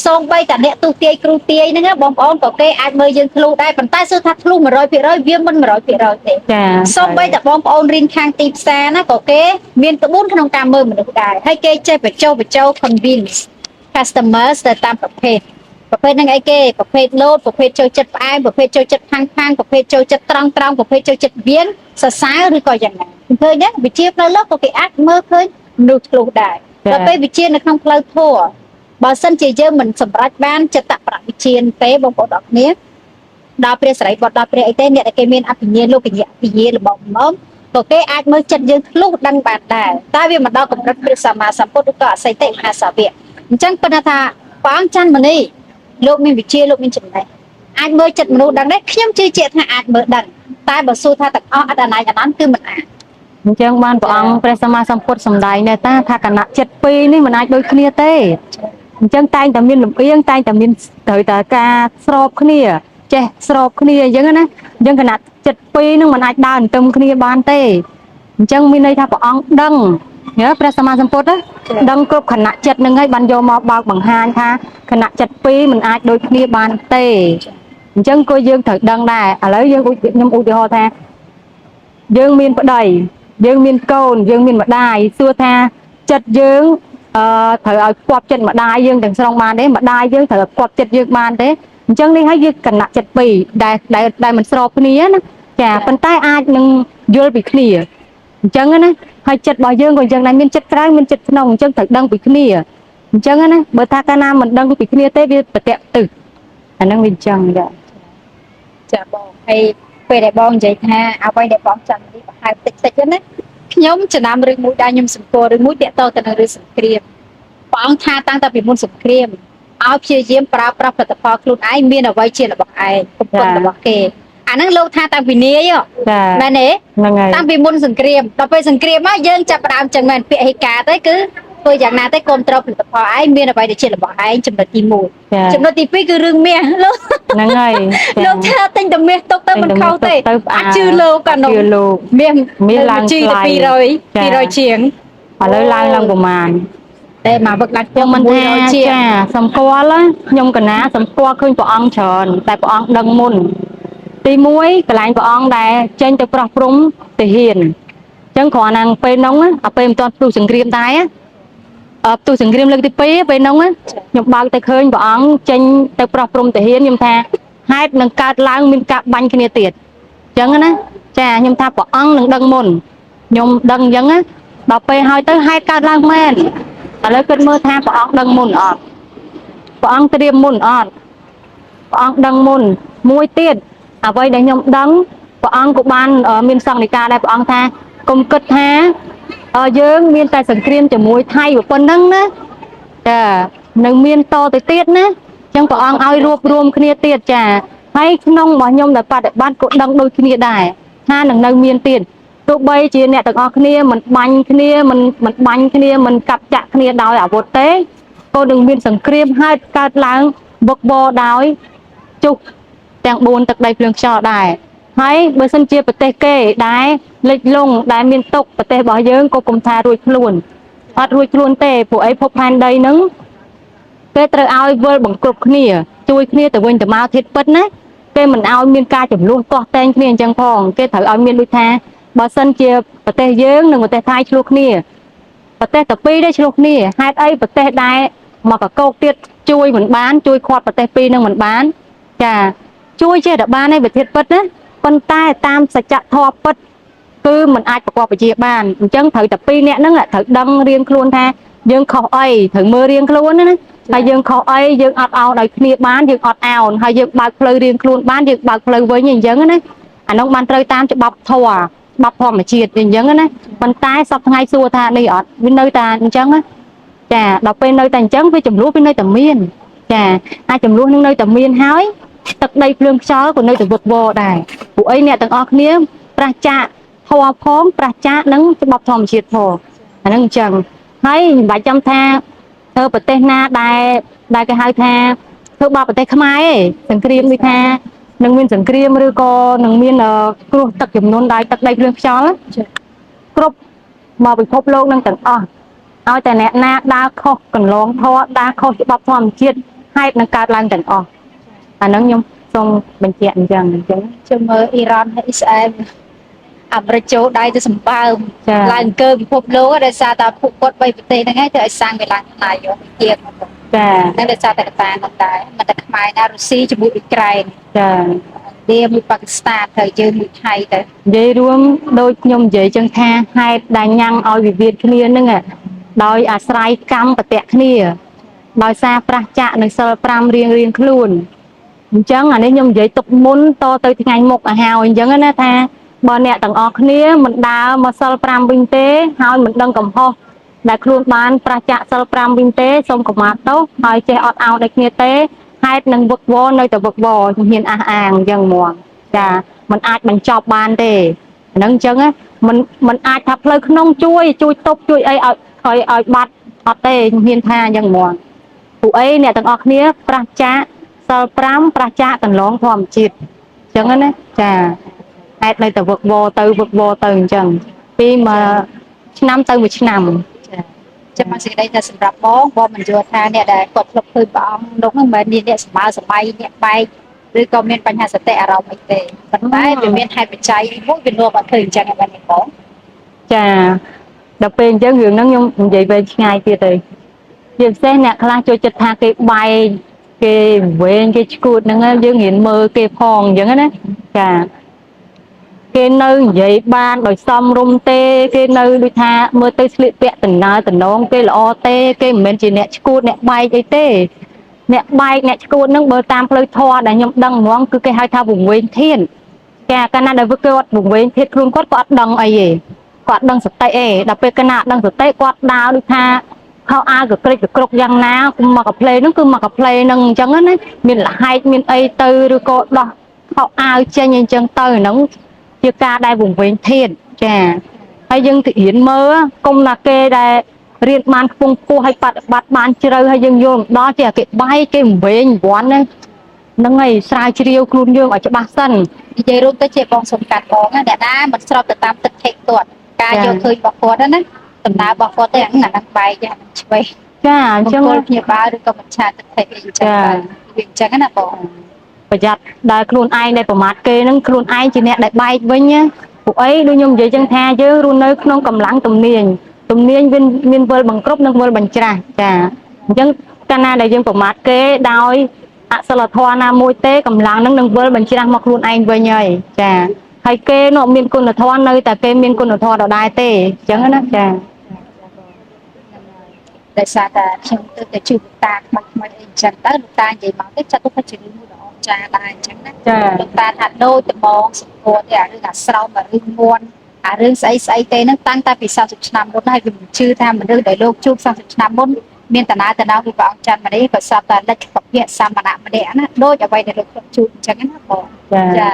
សូម្បីតែអ្នកទូទាយគ្រូទាយហ្នឹងបងប្អូនក៏គេអាចមើលយើងធ្លុះដែរប៉ុន្តែសួរថាធ្លុះ 100% វាមិន 100% ទេ ចា សូម្បីតែបងប្អូនរៀនខាងទីផ្សារណាក៏គេមានក្បួនក្នុងការមើលមនុស្សដែរហើយគេចេះបញ្ចុះ convince customers ទៅតាមប្រភេទហ្នឹងអីគេប្រភេទលោតប្រភេទចូលចិត្តផ្អែមប្រភេទចូលចិត្តខាងប្រភេទចូលចិត្តត្រង់ប្រភេទចូលចិត្តវៀនសរសើរឬក៏យ៉ាងណាឃើញទេវិជាផ្លូវលោកក៏គេអាចមើលឃើញមនុស្សធ្លុះដែរដល់ពេលវិជានៅក្នុងផ្លូវធម៌បើសិនជាយើងមិនសម្រេចបានចិត្តប្រវិជាទេបងប្អូនអរគ្នាដល់ព្រះសរិបុត្រដល់ព្រះអីទេអ្នកដែលគេមានអភិញ្ញាលោកញ្ញាអភិញ្ញារបស់មកក៏គេអាចមើលចិត្តយើងធ្លុះដឹងបានដែរតែវាមិនដល់កម្រិតព្រះសម្មាសម្ពុទ្ធឬក៏អសីតិមហាសាវកអញ្ចឹងប៉ុន្តែថាព្រះអង្គច័ន្ទមនីលោកមានវិជាលោកមានចំណេះអាចមើលចិត្តមនុស្សដឹងដែរខ្ញុំជឿជាក់ថាអាចមើលដឹងតែបើសួរថាទាំងអស់អត់អាណាចអានន្តគឺមិនអាច អញ្ចឹងបានព្រះអង្គព្រះសម្មាសម្ពុទ្ធសម្ដែងដែរតាថាគណៈចិត្តពីរនេះមិនអាចដូចគ្នាទេអញ្ចឹងតែងតែមានលំអៀងតែងតែមានត្រូវតែការស្របគ្នាចេះស្របគ្នាអញ្ចឹងណាអញ្ចឹងគណៈចិត្តពីរនឹងមិនអាចដើរទន្ទឹមគ្នាបានទេអញ្ចឹងមានន័យថាព្រះអង្គដឹងព្រះសម្មាសម្ពុទ្ធដឹងគ្រប់គណៈចិត្តនឹងហើយបានយកមកបើកបង្ហាញថាគណៈចិត្តពីរមិនអាចដូចគ្នាបានទេអញ្ចឹងក៏យើងត្រូវដឹងដែរឥឡូវយើងខ្ញុំឧទាហរណ៍ថាយើងមានប្តីយើងមានកូនយើងមានម្ដាយសួរថាចិត្តយើងត្រូវឲ្យគប់ចិត្តម្ដាយយើងទាំងស្រុងបានទេម្ដាយយើងត្រូវគប់ចិត្តយើងបានទេអញ្ចឹងនេះហើយយើងគណៈចិត្តពីរដែលមិនស្របគ្នាណាចាប៉ុន្តែអាចនឹងយល់ពីគ្នាអញ្ចឹងណាហើយចិត្តរបស់យើងក៏យ៉ាងដែរមានចិត្តក្រៅមានចិត្តក្នុងអញ្ចឹងត្រូវដឹងពីគ្នាអញ្ចឹងណាបើថាកាលណាមិនដឹងពីគ្នាទេវាប្រតិទិអាហ្នឹងវាអញ្ចឹងចាបងហើយពេលដែលបងនិយាយថាអ្វីដែលបងចង់នេះប្រហែលតិចណាខ្ញុំចំណាំរឿងមួយដែលខ្ញុំសង្កល់រឿងមួយតាក់ទងទៅនឹងរឿងសង្គ្រាមព្រះអង្គថាតាំងតែពីមុនសង្គ្រាមឲ្យព្យាយាមប្រើប្រាស់ផលិតផលខ្លួនឯងមានអ្វីជារបស់ឯងប្រព័ន្ធរបស់គេអាហ្នឹងលោកថាតាំងពីនាយមែនទេហ្នឹងហើយតាំងពីមុនសង្គ្រាមដល់ពេលសង្គ្រាមមកយើងចាប់ផ្ដើមចឹងមែនពាក្យហេកាទៅគឺធ្វើយ៉ាងណាទៅគ្រប់គ្រងផលិតផលឯងមានអ្វីដែលជារបស់ឯងចំណុចទី1ចំណុចទី2គឺរឿងមាសលោកហ្នឹងហើយលោកថាទិញតែមាសទុកទៅមិនខុសទេអាចជឿលោកកានោះមាសឡើងជឿទៅ200ជាងឥឡូវឡើងប្រមាណតែមកវឹកដាច់ពងមិនថាចាសម្គាល់ខ្ញុំកណាសម្គាល់ឃើញព្រះអង្គច្រើនតែព្រះអង្គដឹងមុនទី1កន្លែងព្រះអង្គដែលចេញទៅប្រោះព្រំទាហានអញ្ចឹងគ្រាន់តែពេលហ្នឹងពេលមិនទាន់ផ្ទុះសង្គ្រាមដែរផ្ទុះសង្គ្រាមលើកទី2ពេលហ្នឹងខ្ញុំបើកទៅឃើញព្រះអង្គចេញទៅប្រោះព្រំទាហានខ្ញុំថាហេតុនឹងកើតឡើងមានការបាញ់គ្នាទៀតអញ្ចឹងណាចាខ្ញុំថាព្រះអង្គនឹងដឹងមុនខ្ញុំដឹងអញ្ចឹងណាដល់ពេលហើយទៅហេតុកើតឡើងមែនឥឡូវគិតមើលថាព្រះអង្គដឹងមុនអត់ព្រះអង្គត្រៀមមុនអត់ព្រះអង្គដឹងមុនមួយទៀតអ្វីដែលខ្ញុំដឹងព្រះអង្គក៏បានមានសង្ឃនិកាដែរព្រះអង្គថាកុំគិតថាយើងមានតែសង្គ្រាមជាមួយថៃប៉ុណ្ណឹងណាចានៅមានតទៅទៀតណាអញ្ចឹងព្រះអង្គឲ្យរួបរวมគ្នាទៀតចាហើយក្នុងរបស់ខ្ញុំដែលបដិបត្តិក៏ដឹងដូចគ្នាដែរថានឹងនៅមានទៀតទោះបីជាអ្នកទាំងអស់គ្នាមិនបាញ់គ្នាមិនបាញ់គ្នាមិនកាប់ចាក់គ្នាដោយអាវុធទេក៏នឹងមានសង្គ្រាមហើយកើតឡើងបុកបរដោយជុះទាំង4ទឹកដីភ្លើងខ្យល់ដែរហើយបើសិនជាប្រទេសគេដែលលិចលង់ដែលមានទុកប្រទេសរបស់យើងក៏គុំថារួចខ្លួនអត់រួចខ្លួនទេព្រោះអីភពផែនដីហ្នឹងគេត្រូវឲ្យវិលបង្គ្រប់គ្នាជួយគ្នាទៅវិញទៅមកធៀបពិតណាគេមិនឲ្យមានការចំនួនទាស់តែងគ្នាអញ្ចឹងផងគេត្រូវឲ្យមានដូចថាបើសិនជាប្រទេសយើងនិងប្រទេសថៃឆ្លោះគ្នាប្រទេសតែពីរដែរឆ្លោះគ្នាហេតុអីប្រទេសដែល មកកកោកទៀតជួយមិនបានជួយខាត់ប្រទេសពីរនឹងមិនបានចាជួយចេះតែបានឯវិធានពិតណាប៉ុន្តែតាមសច្ចធម៌ពិតគឺมันអាចប្រកបវិជ្ជាបានអញ្ចឹងត្រូវតែពីរអ្នកហ្នឹងត្រូវដឹងរៀងខ្លួនថាយើងខុសអីត្រូវមើលរៀងខ្លួនណាហើយយើងខុសអីយើងអត់អោនឲ្យគ្នាបានយើងអត់អោនហើយយើងបើកផ្លូវរៀងខ្លួនបានយើងបើកផ្លូវវិញអញ្ចឹងណាអានោះបានត្រូវតាមច្បាប់ធម៌ច្បាប់ធម្មជាតិអញ្ចឹងណាប៉ុន្តែសពថ្ងៃសួរថានេះអត់វានៅតែអញ្ចឹងណាចាដល់ពេលនៅតែអញ្ចឹងវាចំនួនវានៅតែមានចាអាចចំនួននឹងនៅតែមានហើយទឹកដីភ្លើងខ្យល់ក៏នៅតែវឹកវរដែរពួកអីអ្នកទាំងអស់គ្នាប្រះចាកធម៌ផងប្រះចាកនឹងច្បាប់ធម្មជាតិផងអាហ្នឹងអញ្ចឹងហើយមិនបាច់ចាំថាធ្វើប្រទេសណាដែលគេហៅថាធ្វើបាបប្រទេសខ្មែរឯងសង្គ្រាមដូចថានឹងមានសង្គ្រាមឬក៏នឹងមានគ្រោះទឹកចំនួនដោយទឹកដីភ្លើងខ្យល់គ្រប់មកពិភពលោកនឹងទាំងអស់ឲ្យតែអ្នកណាដើរខុសកន្លងធម៌ដើរខុសច្បាប់ធម្មជាតិហេតុនឹងកើតឡើងទាំងអស់អាហ្នឹងខ្ញុំសូមបញ្ជាក់អញ្ចឹងជមើអ៊ីរ៉ានហើយអ៊ីស្រាអែលអាមេរិកចូលដៃទៅសម្បើមឡើងកើពិភពលោកដោយសារតែពួកគាត់3ប្រទេសហ្នឹងឯងទៅឲ្យសាំងវាឡើងថ្លៃយកទៀតចាតែដោយសារតែកត្តាហ្នឹងដែរមិនតែខ្មែរណារុស្ស៊ីជាមួយអ៊ុយក្រែនចាវាមួយប៉ាគីស្ថានទៅយើងមួយថៃទៅនិយាយរួមដូចខ្ញុំនិយាយចឹងថាហេតុដែលញ៉ាំងឲ្យវិវាទគ្នាហ្នឹងដោយអាស្រ័យកម្មបតៈគ្នាដោយសារប្រះចាកនៅសិល5រៀងខ្លួនអញ្ចឹងអានេះខ្ញុំនិយាយទុកមុនតទៅថ្ងៃមុខឲ្យហើយអញ្ចឹងណាថាបើអ្នកទាំងអស់គ្នាមិនដើរមកសិល5វិញទេហើយមិនដឹងកំហុសដែលខ្លួនបានប្រះចាកសិល5វិញទេសូមកម្មាទោសហើយចេះអត់អោនដូចគ្នាទេហេតុនឹងវឹកវរនៅតែវឹកវរជំហានអះអាងអញ្ចឹងហ្មងចាมันអាចបញ្ចប់បានទេអាហ្នឹងអញ្ចឹងมันអាចថាផ្លូវក្នុងជួយទប់ជួយអីឲ្យបាត់អត់ទេជំហានថាអញ្ចឹងហ្មងពួកអីអ្នកទាំងអស់គ្នាប្រះចាកសិល5ប្រះចាកកន្លងធម្មជាតិអញ្ចឹងណាចាហេតុនៅតែវឹកវរទៅអញ្ចឹងពីមួយឆ្នាំទៅមួយឆ្នាំចាំមកសេចក្តីថាសម្រាប់បងមិនយល់ថាអ្នកដែលគាត់ធ្លាប់ឃើញព្រះអង្គនោះមិនមែនអ្នកសម្បើសម័យអ្នកបែកឬក៏មានបញ្ហាសតិអារម្មណ៍អីទេប៉ុន្តែវាមានហេតុបច្ច័យមួយវានាំឲ្យឃើញអញ្ចឹងហ្នឹងបងចាដល់ពេលអញ្ចឹងរឿងហ្នឹងខ្ញុំនិយាយវែងឆ្ងាយទៀតទៅជាពិសេសអ្នកខ្លះចូលចិត្តថាគេបែកគេវែងគេឈួតហ្នឹងយើងរៀនមើលគេផងអញ្ចឹងណាចាគេនៅនិយាយបានដោយសមរម្យទេគេនៅដូចថាមើលទៅស្លៀកពាក់តំណងគេល្អទេគេមិនមែនជាអ្នកឈួតអ្នកបែកអីទេអ្នកបែកអ្នកឈួតហ្នឹងបើតាមផ្លូវធម៌ដែលខ្ញុំដឹងហ្មងគឺគេហៅថាវង្វេងធានចាកាលណាដែលគាត់វង្វេងធានខ្លួនគាត់ក៏អត់ដឹងអីទេគាត់ដឹងសតិឯងដល់ពេលកណាដឹងសតិគាត់ដើរដូចថាខោអាវក៏ក្រិចក៏គ្រប់យ៉ាងណាមកកាផ្លេហ្នឹងគឺមកកាផ្លេហ្នឹងអញ្ចឹងណាមានលហែកមានអីទៅឬក៏ដោះខោអាវចេញអញ្ចឹងទៅហ្នឹងជាការដែលវង្វេងធាតចាហើយយើងទៅរៀនមើលគុំណាគេដែលរៀនបានខ្ពង់ខ្ពស់ហើយបប្រតិបត្តិបានជ្រៅហើយយើងយល់ដល់ជាគេបែកគេវង្វេងវ័នហ្នឹងហើយស្រាវជ្រាវខ្លួនយើងឲ្យច្បាស់សិននិយាយរួមទៅជាបងសំកាត់បងអ្នកណាមិនស្របទៅតាមទឹកថេកគាត់ការយកឃើញរបស់គាត់ណាដំណើររបស់គាត់ទៅអាហ្នឹងបែកយ៉ាងឆ្វេងចាអញ្ចឹងពលព្យាបាលឬក៏បញ្ឆាទឹកថេកអីអញ្ចឹងវាអញ្ចឹងណាបងប្រយ័ត្នដែលខ្លួនឯងដែលប្រមាថគេហ្នឹងខ្លួនឯងជាអ្នកដែលបែកវិញពួកអីដូចខ្ញុំនិយាយចឹងថាយើងរស់នៅក្នុងកម្លាំងទំនាញវាមានវិលបង្ក្រប់និងវិលបញ្ច្រាស់ចាអញ្ចឹងកាលណាដែលយើងប្រមាថគេដោយអសិលធម៌ណាមួយទេកម្លាំងហ្នឹងនឹងវិលបញ្ច្រាស់មកខ្លួនឯងវិញហើយចាហើយគេនោះមានគុណធម៌នៅតែគេមានគុណធម៌ដដែលទេអញ្ចឹងណាចាដោយសារតែខ្ញុំទៅជួបតាខ្មៅអីចឹងទៅលោកតានិយាយមកទៅចាត់ទុកថាជារឿងមួយដ៏អស្ចារ្យដែរអញ្ចឹងណាលោកតាថាដូចត្បូងសម្ពោធទេអារឿងអាស្រោមអារឿងមួនអារឿងស្អីទេហ្នឹងតាំងតែពី40ឆ្នាំមុនហើយវាមិនជឿថាមនុស្សដែលលោកជួប40ឆ្នាំមុនមានតាណាពីព្រះអង្គច័ន្ទមនីក៏សពតែលិចពភៈសមណៈម្នាក់ណាដូចអ្វីដែលលោកជួបអញ្ចឹងណាបងចា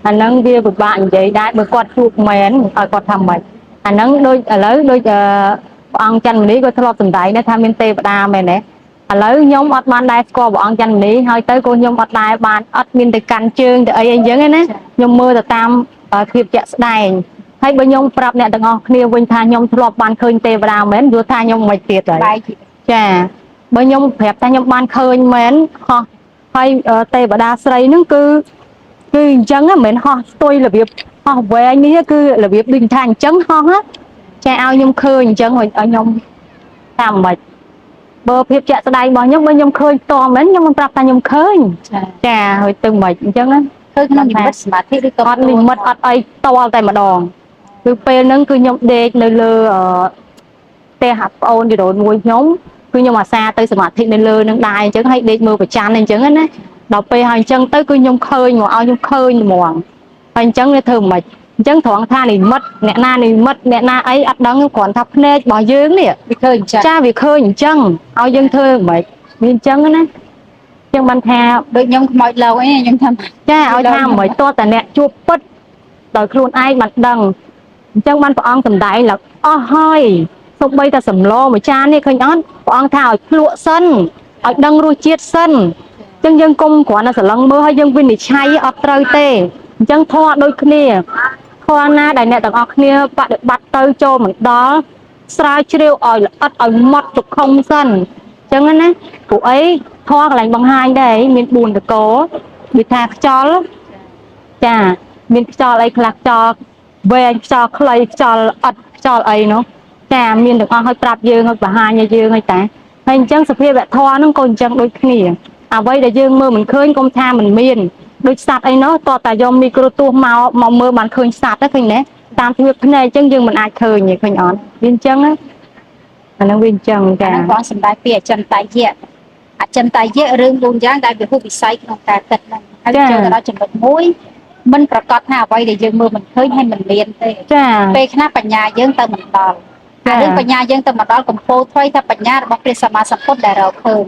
អាហ្នឹងវាពិបាកនិយាយដែរបើគាត់ជួបមែនឲ្យគាត់ថាម៉េចអាហ្នឹងដូចឥឡូវដូចព្រះអង្គច័ន្ទមនីក៏ធ្លាប់សម្ដែងដែរថាមានទេវតាមែនទេឥឡូវខ្ញុំអត់បានដែរស្គាល់ព្រះអង្គច័ន្ទមនីហើយទៅក៏ខ្ញុំអត់ដែរបានអត់មានទៅកាន់ជើងទៅអីអញ្ចឹងណាខ្ញុំមើលទៅតាមភាពជាក់ស្ដែងហើយបើខ្ញុំប្រាប់អ្នកទាំងអស់គ្នាវិញថាខ្ញុំធ្លាប់បានឃើញទេវតាមែនយល់ថាខ្ញុំមិនទៀតហើយចាបើខ្ញុំប្រាប់ថាខ្ញុំបានឃើញមែនហោះហើយទេវតាស្រីហ្នឹងគឺអញ្ចឹងមិនមែនហោះស្ទុយរបៀបហោះវែងនេះគឺរបៀបដូចថាអញ្ចឹងហោះចាឲ្យខ្ញុំឃើញអញ្ចឹងឲ្យខ្ញុំតាមមិន bơ phép chạ đài bỏ nhóc bên nhom khơi to mến nhưng mà tập ta nhom khơi chà hồi từng mệt chẳng á khơi nó nhìn mất mà thế đi ọt mình mất ọt ấy to tại mà đòn cứ pe nâng cứ nhom đê nơi lơ te hạt ôn thì đổi mùi nhóm cứ nhưng mà xa tới sự mặt thị nơi lơ nâng đài chẳng hay đê mưa phải chăn nên chẳng á đọc pe hành chân tới cứ nhom khơi mà ao nhom khơi mòn hành chân để thơm mệt chân thoáng tha này mất nè na ấy ắt đắng còn thắp nè bỏ dương nè bị khơi cha vì khơi chân ao dân thơ mệt miền chân á chân ban tha được nhung mọi lâu ấy nhung thầm cha ao tham mệt toแต่nè chua bứt đời khuôn ai mặt đằng chân ban ông tầm đại là hơi xong bây ta sầm lo mà cha này khơi nhón ông thảo lụa sân ở đằng ruồi chiết sân chân dân công của nó sẽ lăng mơ hay dân viên để chay ở trời tê chân thoa đôi kia thoa na đại nè tầng ở kia bạn được bắt tới cho mình đó sai chiêu ở mặt trục không sân chân á cụ ấy thoa lạnh bằng hai đây miền buồn được có bị thạc cho chà miền cho ấy lạc cho về cho clay cho ấy nó chà miền được hơi trap dương hơi bà hai nhà dương hơi ta hình chân sậpแบบthoa nó còn chân đôi kia vậy để dương mơ mình khơi công tha mình miền đôi sạt ấy nó to tại do micro tua màu mơ bạn khơi sạt đó khơi nè tam việc này chân dương mình ai khơi nhỉ khơi nhọn viên chân á nó viên chân cả nó có sầm đai bìa chân tay chân tay dễ rương luôn dáng đại biểu bị say trong cả tật này hay chơi đó chừng một mũi mìnhประกอบหาไว้เดี๋ยวมือมันเคยให้มันเรียนเตะไปคณะปัญญาเยอะเติมมันดอลเรื่องปัญญาเยอะเติมมันดอลกับโพทไว้ถ้าปัญญาบอกเป็นสมาสัมพุทธได้เราเพิ่ม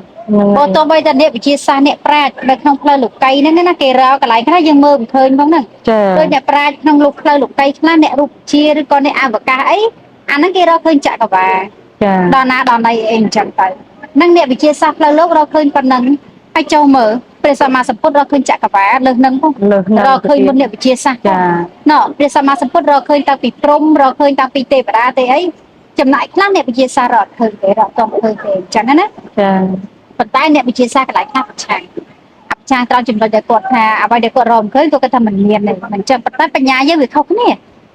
โพตัวไว้แต่เนี่ยวิจิตรศาสตร์เนี่ยแปรในขนมเพลหลุกไก่นั่นนะเกล้ากับหลายคณะยังมือมันเคยบ้างนั่นโดยเนี่ยแปรขนมลูกเพลหลุกไก่คณะเนี่ยรูปเชียร์หรือก่อนในอ่างปากกาไอ้อันนั้นเกล้าเคยจักกับว่าดอนนาดอนในเองจังไปนั่งเนี่ยวิจิตรศาสตร์เพลโลกเราเคยปนนั้นให้เจ้ามือព្រះសម្មាសម្ពុទ្ធរកឃើញចក្រវាឡលើសនឹងផងរកឃើញមុនអ្នកវិទ្យាសាស្ត្រណ៎ព្រះសម្មាសម្ពុទ្ធរកឃើញតាំងពីព្រំរកឃើញតាំងពីទេវតាទេអីចំណែកខ្លះអ្នកវិទ្យាសាស្ត្ររកឃើញទេរកតឃើញទេអញ្ចឹងណាចាប៉ុន្តែអ្នកវិទ្យាសាស្ត្រកន្លែងខ្លះប្រឆាំងត្រង់ចំណុចដែលគាត់ថាអ្វីដែលគាត់រកឃើញគាត់ថាមិនមានទេមិនចឹងប៉ុន្តែបញ្ញាយើងវាខុសគ្នា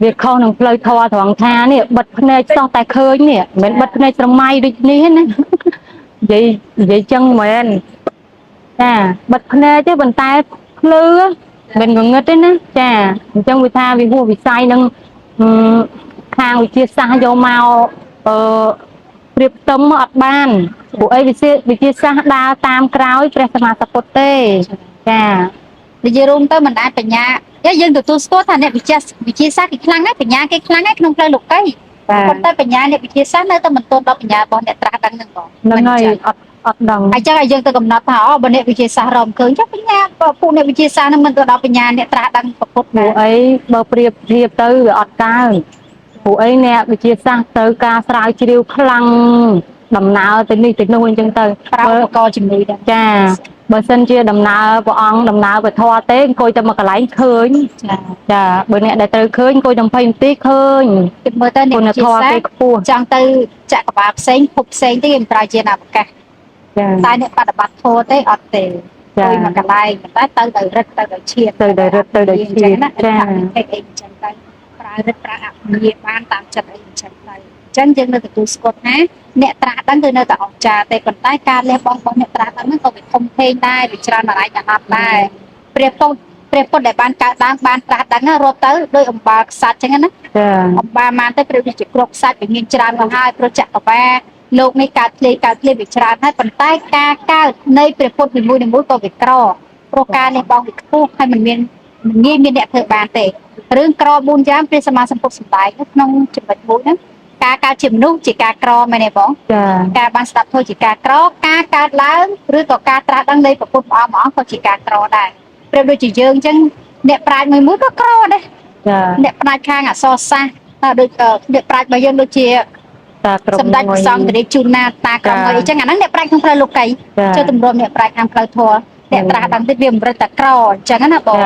វាខុសនឹងផ្លូវធម៌ត្រង់ថានេះបិទភ្នែកសោះតែឃើញនេះមិនបិទភ្នែកស្រមៃដូចនេះណានិយាយចឹងមែនចាបិទភ្នែកទេប៉ុន្តែភ្លឺមិនងងឹតទេណាចាអញ្ចឹងវាថាវាហួសវិស័យនឹងខាងវិទ្យាសាស្ត្រយកមកប្រៀបផ្ទឹមអត់បានពួកអីវិទ្យាសាស្ត្រដើរតាមក្រោយព្រះសម្មាសម្ពុទ្ធទេចានិយាយរួមទៅមិនអាចបញ្ញាយើងទទួលស្គាល់ថាអ្នកវិទ្យាសាស្ត្រគេខ្លាំងហើយបញ្ញាគេខ្លាំងហើយក្នុងផ្លូវលោកីប៉ុន្តែបញ្ញាអ្នកវិទ្យាសាស្ត្រនៅតែមិនទាន់ដល់បញ្ញារបស់អ្នកត្រាស់ដឹងហ្នឹងបងហ្នឹងហើយអត់ដឹងអញ្ចឹងឲ្យយើងទៅកំណត់ថាបើអ្នកវិទ្យាសាស្ត្ររំឃើញចុះបញ្ញាពួកអ្នកវិទ្យាសាស្ត្រនឹងមិនទៅដល់បញ្ញាអ្នកត្រាស់ដឹងប្រពុតពួកអីបើប្រៀបធៀបទៅវាអត់កើពួកអីអ្នកវិទ្យាសាស្ត្រទៅការស្រាវជ្រាវខ្លាំងដំណើរទៅនេះទៅនោះអញ្ចឹងទៅប្រើឧបករណ៍ជំនួយដែរចាបើសិនជាដំណើរព្រះអង្គដំណើរពធទេអង្គុយតែមកកន្លែងឃើញចាបើអ្នកដែលត្រូវឃើញអង្គុយដល់20នាទីឃើញគិតមើលទៅអ្នកវិទ្យាសាស្ត្រខ្ពស់ចង់ទៅចក្រវាឡផ្សេងភពផ្សេងទេគេប្រើជាអវកាសតែអ្នកបដិបត្តិធម៌ទេអត់ទេទៅមកកន្លែងតែទៅដោយរឹតទៅដោយឈាមទៅដោយរឹតទៅដោយឈាមចាអីអញ្ចឹងទៅប្រើរឹតប្រើអភិញ្ញាបានតាមចិត្តអីអញ្ចឹងទៅអញ្ចឹងយើងនៅទទួលស្គាល់ថាអ្នកត្រាស់ដឹងគឺនៅតែអស្ចារ្យទេប៉ុន្តែការលះបង់របស់អ្នកត្រាស់ដឹងហ្នឹងក៏វាធំធេងដែរវាច្រើនអរៃអណត់ដែរព្រះពុទ្ធដែលបានកើតឡើងបានត្រាស់ដឹងរាប់ទៅដោយអំបាលខ្សាច់អញ្ចឹងណាអំបាលបានទៅព្រះវិជ្ជាគ្រប់ខ្សាច់វាមានច្រើនមកហើយព្រោះចក្រវាឡលោកនេះកើតធ្លាយវាច្រើនហើយប៉ុន្តែការកើតនៃព្រះពុទ្ធនីមួយៗក៏វាក្រព្រោះការលះបង់វាខ្ពស់ហើយមិនងាយមានអ្នកធ្វើបានទេរឿងក្រ4យ៉ាងព្រះសម្មាសម្ពុទ្ធសម្ដែងក្នុងចំណុចមួយហ្នឹងការកើតជាមនុស្សជាការក្រមែនទេបងការបានស្ដាប់ធម៌ជាការក្រការកើតឡើងឬក៏ការត្រាស់ដឹងនៃព្រះពុទ្ធព្រះអង្គក៏ជាការក្រដែរប្រៀបដូចជាយើងអញ្ចឹងអ្នកប្រាជ្ញមួយក៏ក្រដែរអ្នកប្រាជ្ញខាងអក្សរសាស្ត្រដូចអ្នកប្រាជ្ញរបស់យើងដូចជាសម្ដេចព្រះសង្ឃរាជជូនណាតាក្រុមអីចឹងអាហ្នឹងអ្នកប្រាជ្ញក្នុងផ្លូវលោកីចុះទម្រាំអ្នកប្រាជ្ញខាងផ្លូវធម៌អ្នកត្រាស់ដឹងតិចវាមិនរឹតតែក្រអញ្ចឹងណាបង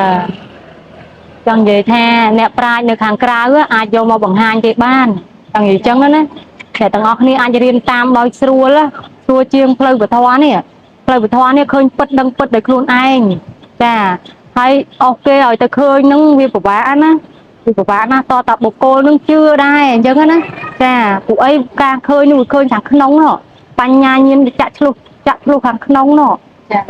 ចង់និយាយថាអ្នកប្រាជ្ញនៅខាងក្រៅអាចយកមកបង្ហាញគេបានចង់និយាយចឹងណាតែទាំងអស់គ្នាអាចរៀនតាមដោយស្រួលជាងផ្លូវពធនេះផ្លូវពធនេះឃើញពិតដឹងពិតដោយខ្លួនឯងចាហើយអស់គេឲ្យទៅឃើញហ្នឹងវាពិបាកណាតតាបុគ្គលនឹងជឿដែរអញ្ចឹងណាចាពួកអីការឃើញនោះឃើញខាងក្នុង បញ្ញាញាណចាក់ឆ្លុះខាងក្នុងនោះ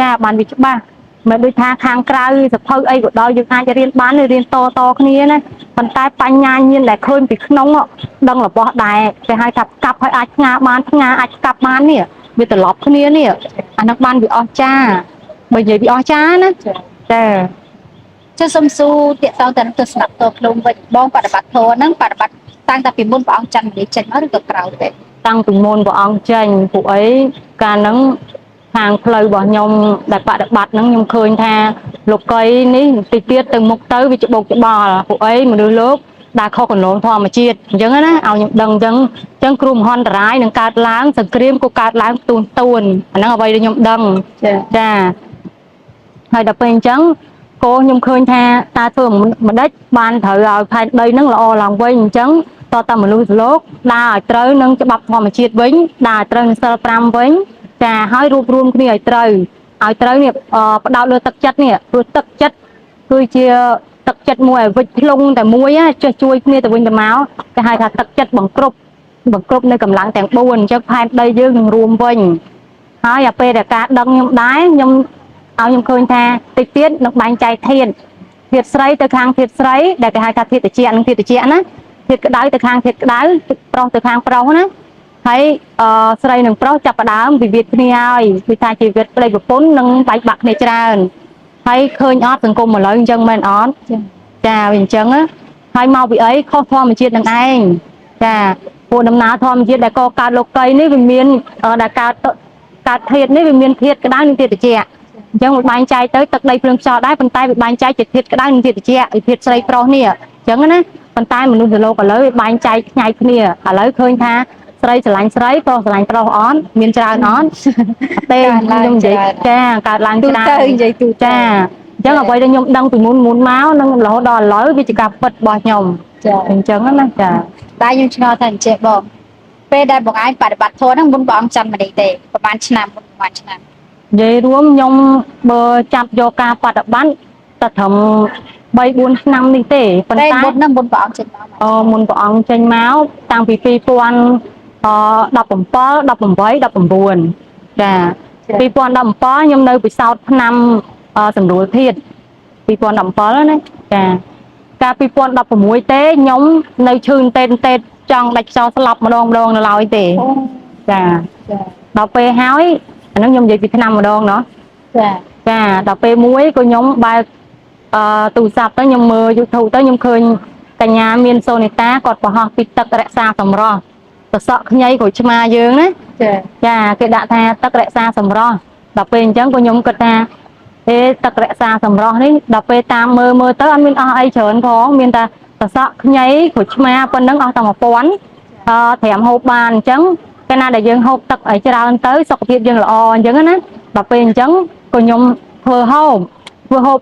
ចាបានវាច្បាស់មិនដូចថាខាងក្រៅសភៅអីក៏ដោយយើងអាចរៀនបានរៀនតគ្នាណាប៉ុន្តែបញ្ញាញាណដែលឃើញពីក្នុងដឹងរបស់ដែរគេហៅថាកាប់ឲ្យអាចស្ងាបានស្ងាអាចកាប់បាននេះវាត្រឡប់គ្នានេះអានឹងបានវាអស្ចារ្យបើនិយាយវាអស្ចារ្យណាចា ចុះសុំសួរតាក់ទងទៅនឹងទស្សនៈតខ្លួនវិញបងបដិបត្តិធម៌ហ្នឹងបដិបត្តិតាំងតែពីមុនព្រះអង្គច័ន្ទមនីចេញមកឬក៏ក្រោយទេតាំងពីមុនព្រះអង្គចេញពួកអីកាលហ្នឹងខាងផ្លូវរបស់ខ្ញុំដែលបដិបត្តិហ្នឹងខ្ញុំឃើញថាលោកីនេះតិចទៀតទៅមុខទៅវាច្បុកច្បល់ពួកអីមនុស្សលោកដែលខុសកណ្លងធម្មជាតិអញ្ចឹងណាឲ្យខ្ញុំដឹងអញ្ចឹងគ្រោះមហន្តរាយនឹងកើតឡើងសង្គ្រាមក៏កើតឡើងទួនអាហ្នឹងអ្វីដែលខ្ញុំដឹងចាហើយដល់ពេលអញ្ចឹងក៏ខ្ញុំឃើញថាតើធ្វើមិនដេចបានត្រូវឲ្យផែនដីហ្នឹងល្អឡើងវិញអញ្ចឹងតើមនុស្សលោកដើរឲ្យត្រូវនឹងច្បាប់ធម្មជាតិវិញដើរឲ្យត្រូវនឹងសិល5វិញចាហើយរួបរวมគ្នាឲ្យត្រូវនេះផ្ដោតលើទឹកចិត្តនេះព្រោះទឹកចិត្តគឺជាទឹកចិត្តមួយឲ្យវិច្ចភ្លុងតែមួយចេះជួយគ្នាទៅវិញទៅមកគេហៅថាទឹកចិត្តបង្គ្រប់នៅកម្លាំងទាំង4អញ្ចឹងផែនដីយើងនឹងរួមវិញហើយអាពេលដែលការដឹងខ្ញុំដែរខ្ញុំឃើញថាតិចទៀតនឹងបែងចែកធាតុស្រីទៅខាងធាតុស្រីដែលគេហៅថាធាតុត្រជាក់និងធាតុត្រជាក់ណាធាតុក្តៅទៅខាងធាតុក្តៅប្រុសទៅខាងប្រុសណាហើយស្រីនិងប្រុសចាប់ផ្ដើមវិវាទគ្នាហើយគឺថាជីវិតប្តីប្រពន្ធនឹងបែកបាក់គ្នាច្រើនហើយឃើញអត់សង្គមឥឡូវអញ្ចឹងមែនអត់ចាវាអញ្ចឹងហើយមកពីអីខុសធម្មជាតិនឹងឯងចាពួកដំណើរធម្មជាតិដែលកកើតលោកីនេះវាមានដែលកើតធាតុនេះវាមានធាតុក្តៅនិងធាតុត្រជាក់អញ្ចឹងវាបែងចែកទៅទឹកដីភ្លើងខ្យល់ដែរប៉ុន្តែវាបែងចែកជាធាតុក្តៅនិងធាតុត្រជាក់ធាតុស្រីប្រុសនេះអញ្ចឹងណាប៉ុន្តែមនុស្សលោកឥឡូវវាបែងចែកផ្នែកគ្នាឥឡូវឃើញថាស្រីស្រឡាញ់ស្រីប្រុសស្រឡាញ់ប្រុសអត់មានច្រើនអត់ទេខ្ញុំនិយាយចាកើតឡើងច្រើនទៅនិយាយទូចាអញ្ចឹងអ្វីដែលខ្ញុំដឹងពីមុនមកនឹងរហូតដល់ឥឡូវវាជាការពិតរបស់ខ្ញុំចាអញ្ចឹងណាចាតែខ្ញុំឆ្ងល់ថាអញ្ចេះបងពេលដែលបងឯងបដិបត្តិធម៌ហ្នឹងមុនព្រះអង្គច័ន្ទមនីទេប្រហែលឆ្នាំមុនប្រហែលឆ្នាំនិយាយរួមខ្ញុំបើចាប់យកការបដិបត្តិតែត្រឹម3-4ឆ្នាំនេះទេប៉ុន្តែមុនហ្នឹងមុនព្រះអង្គចេញមកមុនព្រះអង្គចេញមកតាំងពី2017 18 19ចា2017ខ្ញុំនៅពិសោធន៍ឆ្នាំសម្រួលធាតុ2017ណាចាកាល2016ទេខ្ញុំនៅឈឺតេតចង់ដាច់ខ្យល់ស្លាប់ម្ដងនៅឡើយទេចាដល់ពេលហើយអានឹងខ្ញុំនិយាយពីឆ្នាំម្ដងเนาะចាដល់ពេលមួយក៏ខ្ញុំបើកទូរស័ព្ទទៅខ្ញុំមើល YouTube ទៅខ្ញុំឃើញកញ្ញាមានសូនីតាគាត់បង្ហោះពីទឹករក្សាសម្រស់សសក់ខ្ញីក្រូចឆ្មាយើងណាចាគេដាក់ថាទឹករក្សាសម្រស់ដល់ពេលអញ្ចឹងក៏ខ្ញុំគិតថាទឹករក្សាសម្រស់នេះដល់ពេលតាមមើលទៅអត់មានអស់អីច្រើនផងមានតែសសក់ខ្ញីក្រូចឆ្មាប៉ុណ្ណឹងអស់តែ1000ត្រាំហូបបានអញ្ចឹងកាលណាដែលយើងហូបទឹកឲ្យច្រើនទៅសុខភាពយើងល្អអញ្ចឹងណាដល់ពេលអញ្ចឹងក៏ខ្ញុំធ្វើហូ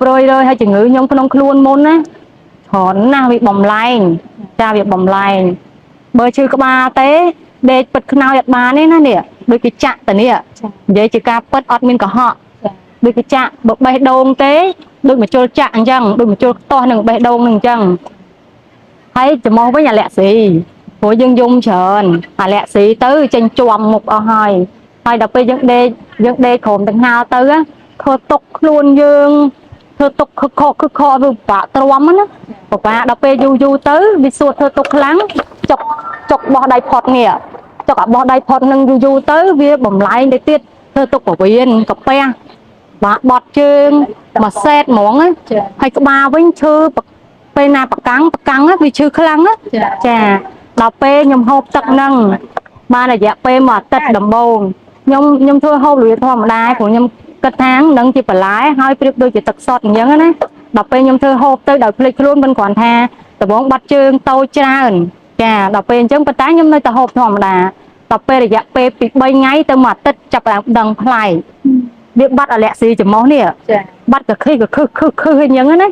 បរយហើយជំងឺខ្ញុំក្នុងខ្លួនមុនណាច្រើនណាស់វាបំលែងចាវាបំលែងបើឈឺក្បាលទេដេកពិតខ្នើយអត់បានទេណានេះដូចគេចាក់ទៅនេះនិយាយជាការពិតអត់មានកុហកដូចគេចាក់បើបេះដូងទេដូចមកជុលចាក់អញ្ចឹងដូចមកជុលខ្ទាស់នឹងបេះដូងនឹងអញ្ចឹងហើយច្រមុះវិញអាឡែស៊ីព្រោះយើងយំច្រើនអាឡែស៊ីទៅចេញជាប់មុខអស់ហើយដល់ពេលយើងដេកក្រោមដង្ហើរទៅធ្វើទុកខ្លួនយើងធ្វើទុកខកវាបាក់ទ្រាំណាពិបាកដល់ពេលយូរទៅវាសួតធ្វើទុកខ្លាំងចុកបោះដៃផុតនេះចុកអាបោះដៃផុតនឹងយូរទៅវាបំលែងទៅទៀតធ្វើទុកប្រវៀនកាពះបាក់បត់ជើងមួយសេតហ្មងហើយក្បាលវិញឈឺពេលណាប្រកាំងវាឈឺខ្លាំងណាចាដល់ពេលខ្ញុំហូបទឹកហ្នឹងបានរយៈពេលមួយអាទិត្យដំបូងខ្ញុំធ្វើហូបលឿនធម្មតាព្រោះខ្ញុំគិតថានឹងជាបន្លែហើយប្រៀបដូចជាទឹកសុទ្ធអញ្ចឹងណាដល់ពេលខ្ញុំធ្វើហូបទៅដោយភ្លេចខ្លួនមិនគ្រាន់ថាដំបងបាត់ជើងតូចច្រើនចាដល់ពេលអញ្ចឹងប៉ុន្តែខ្ញុំនៅតែហូបធម្មតាដល់ពេលរយៈពេលពី3ថ្ងៃទៅមួយអាទិត្យចាប់ឡើងដឹងប្លែកវាបាត់អាឡែស៊ីច្រមុះនេះបាត់កខឹអញ្ចឹងណា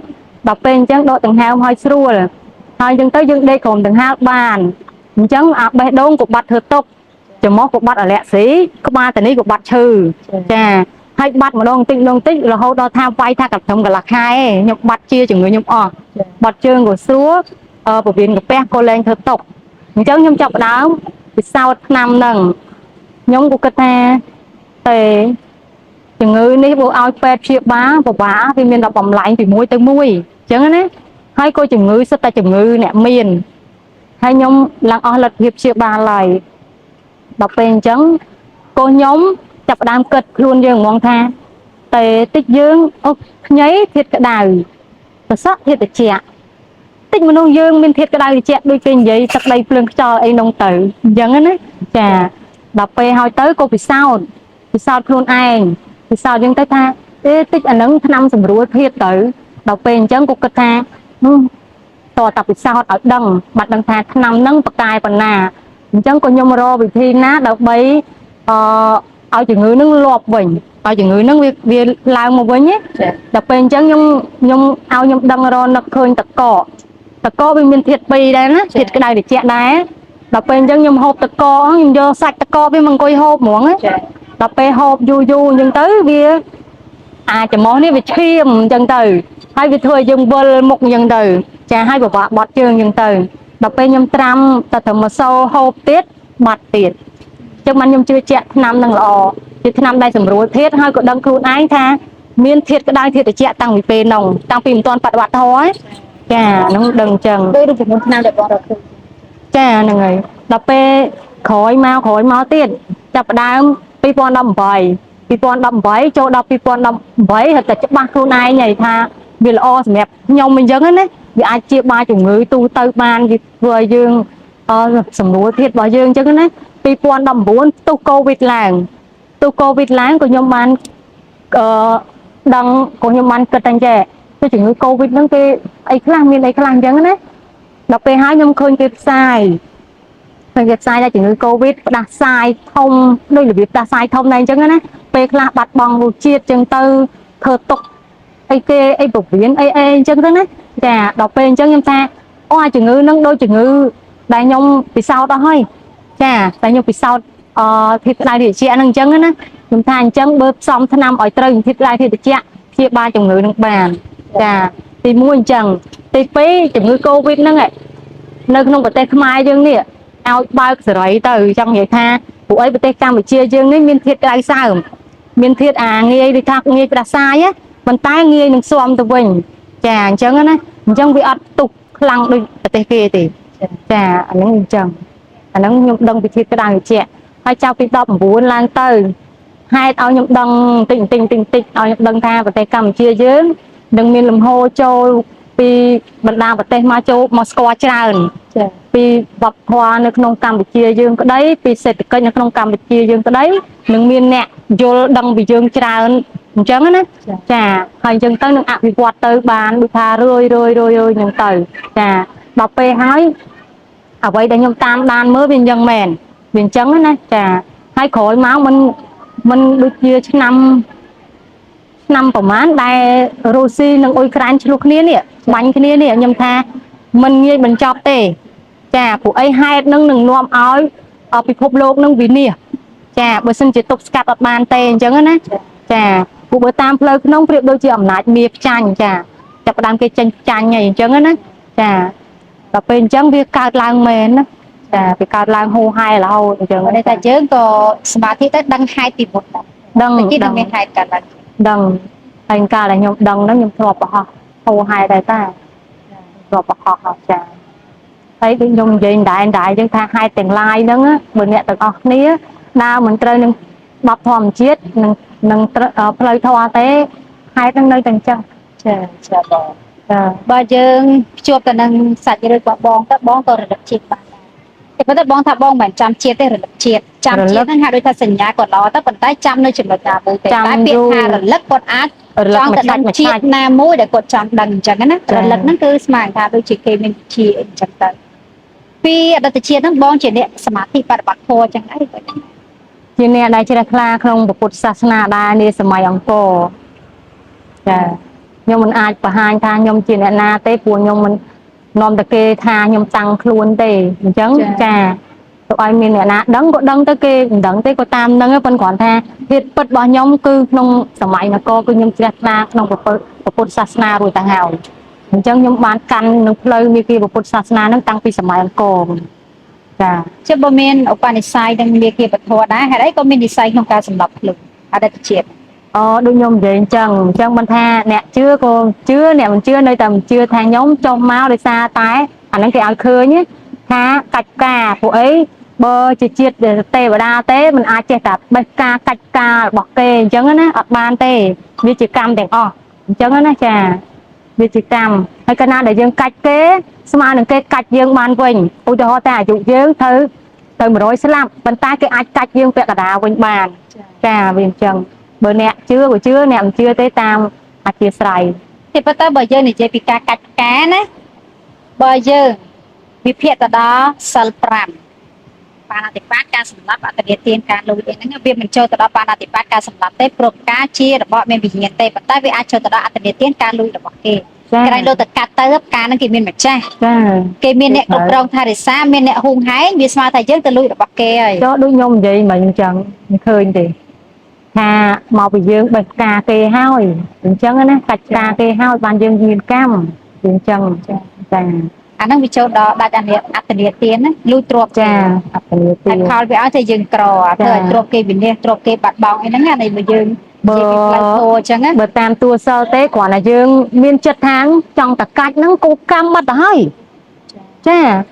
ដល់ពេលអញ្ចឹងដកដង្ហើមឲ្យស្រួលហើយអញ្ចឹងទៅយើងដេកក្រោមដង្ហើមបានអញ្ចឹងអាបេះដូងក៏បាត់ធ្វើទុកច្រមុះក៏បាត់អាឡែស៊ីក្បាលតានេះក៏បាត់ឈឺចាហើយបាត់ម្ដងតិចរហូតដល់ថាវាយថាកត្រឹមកន្លះខែខ្ញុំបាត់ជាជំងឺខ្ញុំអស់បាត់ជើងក៏ស្រួលពវៀនកាពះក៏លែងធ្វើទុកអញ្ចឹងខ្ញុំចាប់ដើមពិសោធន៍ឆ្នាំហ្នឹង nhóm của ta tề chừng ngư ní bộ ao pet chia bá bộ bá vì miền đọc bầm lạnh thì muối tới muối chẳng á hai cô chừng ngư sao ta chừng ngư nè miền hai nhóm lăng o lật hiệp chia ba lại đọc bên trắng cô nhóm chập đam kịch luôn dương mong tha tề tích dương nháy thiệt cả đài và sắc thiệt là trẻ tích mà nông dương mình thiệt cái đài trẻ đôi kênh vậy sắc đây phương cho ấy nông tử dẫn á chà đọc về hỏi tới cô vì sao luôn ai vì sao nhưng tới tha tích anh nâng năm sầm rùa thiệt tử đọc về chân cô kịch tha tòa tập vì sao ở đằng bạch đằng thà năm nâng bậc tài phần nà chân cô nhôm rô vì thi ná đọc bấy ở chừng ngư nâng lọp bình ở chừng ngư nâng việc làm một với nhé đọc bên chân nhung ao nhung đằng rô nó khơi tật cỏ bên miền thiệt bì đấy á thiệt cái này để chẹt đá đọc bên chân nhung hộp tật cỏ nhung vô sạch tật cỏ bên mình coi hộp muốn á đọc bên hộp du nhưng tới việc chẳng món này về chiêm chân từ hay vì thôi dùng bơ một dân từ chả hai bà bọt trường dân từ đọc bên nhung trăm ta thầm một sâu hộp tiết bọt tiết chứ mà nhung chưa chẹt năm năng lò thì năm đây sầm rùa thiết hai còn đăng kêu ái tha miên thiết cái đai thiết để chẹt tăng về nồng tăng phim toàn bạt bạt thôi chà nó đừng chừng đây được một năm để bọn được chà là người đọc bên khỏi máu tiết chập đám pipon đâm bảy cho đọc pipon đâm bảy thật là chấp ba kêu này nhảy tha vì là o mẹp nhông mình dẫn đấy vì ai chia ba chục người tu tơ ban vì vừa dương sầm rùa thiết vào dương chứ đấy pipon đâm bốn tu covid làng của nhông ban đăng của nhông ban cất anh trẻ tôi chỉ người covid nó cái ấy khlang miền ấy khlang chẳng đấy đọc về hai nhông khơi cái sai ra chỉ người covid đặt sai thông đây là việc đặt sai thông này chẳng đấy về là bạt bằng một chiết chân tư thờ tục ấy kê ấy bục biến ấy chân thế đấy chà đọc về chân em ta oai chỉ ngư nâng đôi chỉ ngư đại nhông vì sao đó hơi chà đại nhông vì sao thịt đại địa chị nâng chân á chúng ta chân bớt xong tháng năm ở trời thịt đại thịt chị chia ba chục người nâng bàn chà thì mua chẳng thì phí chỉ ngư covid nâng ấy nơi không có tay mai dương nè ao bao rồi từ trong vậy tha vụ ấy tay Campuchia dương ấy miền thiệt cái sao miền thiệt nghe đi thạc nghe đã sai á mình tay nghe đừng xòm từ mình chà chẳng á chẳng bị ắt tục lăng đôi tay kia thì chà anh ấy chẳng anh ấy nhung đông bị thiệt cái đàn trẻ hai cháu bị đọc buồn lang từ hai ao nhung đông tình ao nhung đông tha và tay Campuchia dương đừng miền lầm hô châu vì bận đào và tay ma châu Moscow tràn vì bọc hoaនៅក្នុងកម្ពុជាយើងក៏ដីពីសេដ្ឋកិច្ចនៅក្នុងកម្ពុជាយើងក៏ដីនឹងមានអ្នកយល់ដឹងពីយើងច្រើនអញ្ចឹងណាចាហើយអញ្ចឹងទៅនឹងអភិវឌ្ឍទៅបានដូចថារឿយហ្នឹងទៅចាដល់ពេលហើយអ្វីដែលខ្ញុំតាមដានមើលវាអញ្ចឹងមែនវាអញ្ចឹងណាចាហើយក្រោយមកមិនដូចជាឆ្នាំប្រហែលដែលរុស្ស៊ីនិងអ៊ុយក្រែនឆ្លោះគ្នានេះបាញ់គ្នានេះខ្ញុំថាមិនងាយបញ្ចប់ទេចាពួកអីហេតុនឹងនាំឲ្យពិភពលោកនឹងវិនិច្ឆ័យចាបើសិនជាទុកស្កាត់អត់បានទេអញ្ចឹងណាចាពួកបើតាមផ្លូវក្នុងប្រៀបដូចជាអំណាចមាសចាញ់ចាចាប់ផ្ដើមគេចាញ់ហើយអញ្ចឹងណាចាដល់ពេលអញ្ចឹងវាកើតឡើងមែនណាចាវាកើតឡើងហូរហែរហូតអញ្ចឹងនេះតែយើងក៏សមាធិទៅដឹងហេតុពីមុនដឹងគេដឹងមានហេតុកើតឡើងដឹងហើយកាលដែលខ្ញុំដឹងហ្នឹងខ្ញុំធ្លាប់ប្រហោះហូរហែរដែរតាធ្លាប់ប្រហោះអស់ចាហើយដូចខ្ញុំនិយាយដែរយើងថាហេតុទាំងឡាយហ្នឹងបើអ្នកទាំងអស់គ្នាដើរមិនត្រូវនឹងបបធម្មជាតិនឹងផ្លូវធម៌ទេហេតុហ្នឹងនៅតែអញ្ចឹងចាបងបើយើងភ្ជាប់ទៅនឹងសាច់រឿងរបស់បងទៅបងក៏រលឹកជាតិបានតែប៉ុន្តែបងថាបងមិនចាំជាតិទេរលឹកជាតិចាំជាតិហ្នឹងហាក់ដូចថាសញ្ញាក៏ល្អទៅប៉ុន្តែចាំនៅចំណុចណាមួយទេតែពាក្យថារលឹកគាត់អាចចង់ទៅដឹងជាតិណាមួយដែលគាត់ចង់ដឹងអញ្ចឹងណារលឹកហ្នឹងគឺស្មានថាដូចជាគេមានវិជាអញ្ចឹងទៅពីអតីតជាតិហ្នឹងបងជាអ្នកសមាធិបប្រតិបត្តិធម៌អញ្ចឹងដែរជាអ្នកដែលជ្រះថ្លាក្នុងពុទ្ធសាសនាដែរនាសម័យអង្គរចាខ្ញុំមិនអាចបង្ហាញថាខ្ញុំជាអ្នកណាទេព្រោះខ្ញុំមិននាំតែគេថាខ្ញុំតាំងខ្លួនទេអញ្ចឹងចាទៅឲ្យមានអ្នកណាដឹងក៏ដឹងទៅគេមិនដឹងទេក៏តាមនឹងប៉ុន្តែគ្រាន់ថាភាពពិតរបស់ខ្ញុំគឺក្នុងសម័យនគរគឺខ្ញុំជ្រះថ្លាក្នុងពុទ្ធសាសនារួចទៅហើយអញ្ចឹងខ្ញុំបានកាន់នឹងផ្លូវមេគីពុទ្ធសាសនានឹងតាំងពីសម័យអង្គរ จ้า chứ bơm men ở bên sai đang miệt kia bật thua đá hay đấy có men đi sai không cả sầm lập lực ở đây chết อ๋อដូចខ្ញុំនិយាយអញ្ចឹងមិនថាអ្នកជឿក៏ជឿអ្នកមិនជឿនៅតែមិនជឿថាខ្ញុំចុះមកដោយសារតែអាហ្នឹងគេឲ្យឃើញថាកាច់ការពួកអីបើជាជាតិទេវតាទេមិនអាចចេះតែបេះការកាច់ការរបស់គេអញ្ចឹងណាអត់បានទេវាជាកម្មទាំងអស់អញ្ចឹងណាចាវាជាកម្មហើយកាលណាដែលយើងកាច់គេស្មើនឹងគេកាច់យើងបានវិញឧទាហរណ៍តែអាយុយើងទៅ100ស្លាប់ប៉ុន្តែគេអាចកាច់យើងពាក់កណ្ដាលវិញបានចាវាអញ្ចឹងបើអ្នកជឿក៏ជឿអ្នកមិនជឿទេតាមអធិស្ឋាន thì bắt đầu bây giờ này chơi bị cắt cá nè bây giờ bị phiệt ở đó sal pram pana thì phát ca sầm lấp ở tại tiền ca lùi đến nó việc mình chơi từ đó pana thì phát ca sầm lấp tới pro cá chia rồi bọn mình bị nhận tệ bắt đầu vì ai chơi từ đó ở tại tiền ca lùi rồi bọn kia cái này lôi từ cắt tới gấp cá nó kia miền mặt cha kia miền nẹt cục rong thay để xa miền nẹt hung hái vì sao thay dân từ lùi rồi bọn kia cho đối nhôm vậy mà chẳng khơi thì hà màu bị dương bạch cà kê hôi chân á cạch cà kê hôi bàn dương viên cam chân anh đang bị châu đó đặt anh liệt tiền á lui trộp cha anh khai với áo thì dương cò thời trộp kê bình đen trộp kê bạt bong anh đang này mà dương bờ chẳng á bờ tam tua sơ tế quả là dương miên chất tháng trong tất cạch nó cũng cam mất rồi cha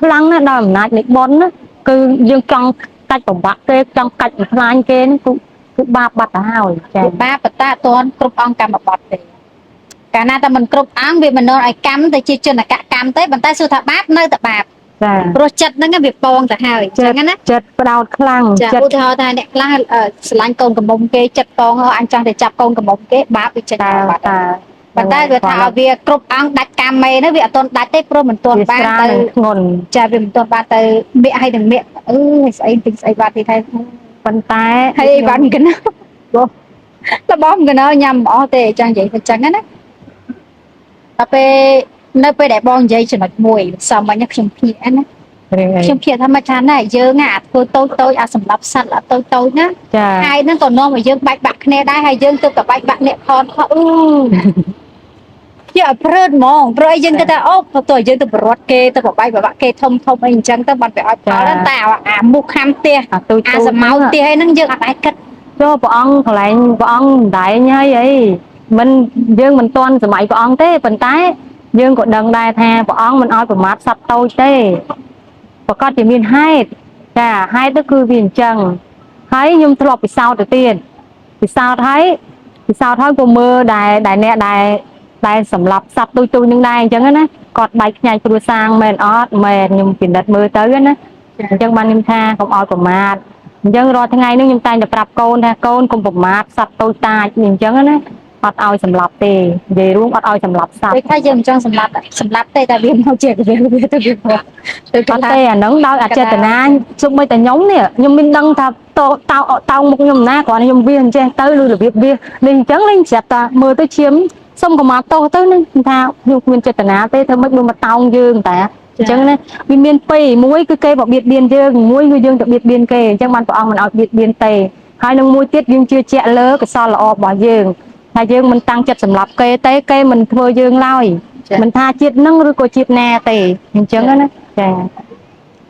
lăng nó đòi nát lịch bón á cứ dương trong cạch của bạc kê trong cạch của anh kê nó cũng ba bát hào ba bát ta tôn cướp ong cam bát đấy cả na ta mình cướp ong vì mình nói cam tới chia chân là cả cam tới bàn tay sư thà bát nơi tập bạc rồi chật nó cái việc bong ta hào chẳng á chật đau khăng chật thao ta nè lá lanh con cầm bông kê chật bong anh trang để chặt con cầm bông kê bát bị chật bàn tay về thảo việc cướp ong đặt cam mày nó việc tôn đặt tới pro mình tôn ba từ ngồn cha vì mình tôn ba từ miệng hay đừng miệng ấy tính ấy ba thì thay bàn tay hay bạn cái nó bom cái nó nhầm bỏ tệ trang vậy chẳng á tapi nơiไป đẹp bong dây cho nó mùi xong mà nhắc chung phía á chung phía thăm chán này dơ ngạt tôi sầm lấp sạch là tôi nhá hai nó còn non mà dơ bạch bạc nè đai hay dơ tôi cả bạch bạc nè con họ chứ ở prơn mong rồi dân cái ta ốp tôi dân tôi bật kê tôi bảo bay và bạn kê thông anh chẳng tôi bạn phải ở đó là tạo mục ham tia sầm máu tia hay nó dân ai cất cho bọn lại bọn đại như vậy mình dương mình toanสมัยbọn thế phần tái dương còn đằng đài thà bọn mình oi của mát sạch tôi thế và con chỉ miền hai hai tức cứ miền trần thấy nhung thọ bị sao đầu tiên thì sao thấy của mưa đài nè đài sầm lập sạch tôi nhưng đài chẳng á cọt bạch nhảy của sang mền ót mền nhung biển đất mưa tới á chẳng ban nhung tha không oi của mát dân rồi ngày nữa nhung tay để tập con cùng một mát sạch tôi ta nhìn chẳng áอดเอาสำหรับเตยเดี๋ยวรุ่งอดเอาสำหรับสับถ้ายังจังสำหรับเตยแต่เบี้ยเขาเจ็บเบี้ยตัวเบี้ยพอเตยน้องดาวอาจจะแต่นานซุ่มไม่แต่ย้อมเนี่ยยมมินดังทับเตามุกยมหน้าก่อนยมเบี้ยเจ้เตยหรือเบี้ยลิงจังลิงเสียบตามือตัวเชี่ยมส้มกับมาโตเตยนึงท่ายุคมินเจตนาเตยเธอไม่ดูมาเตายืงแต่จังเนี่ยมินเบียนปีมุ้ยคือเกย์บอกเบียดเบียนยืงมุ้ยคือยืงแต่เบียดเบียนเกย์จังมันตัวเอามันเอาเบียดเบียนเตยให้น้องมุ้ยติดยืงเชื่อเจ๊เลิกกับซอละอบ่ยืงถ้าយើងមិនតាំងចិត្តសម្រាប់គេទេគេមិនធ្វើយើងឡើយមិនថាជាតិនឹងឬក៏ជាតិណាទេអញ្ចឹងណាចា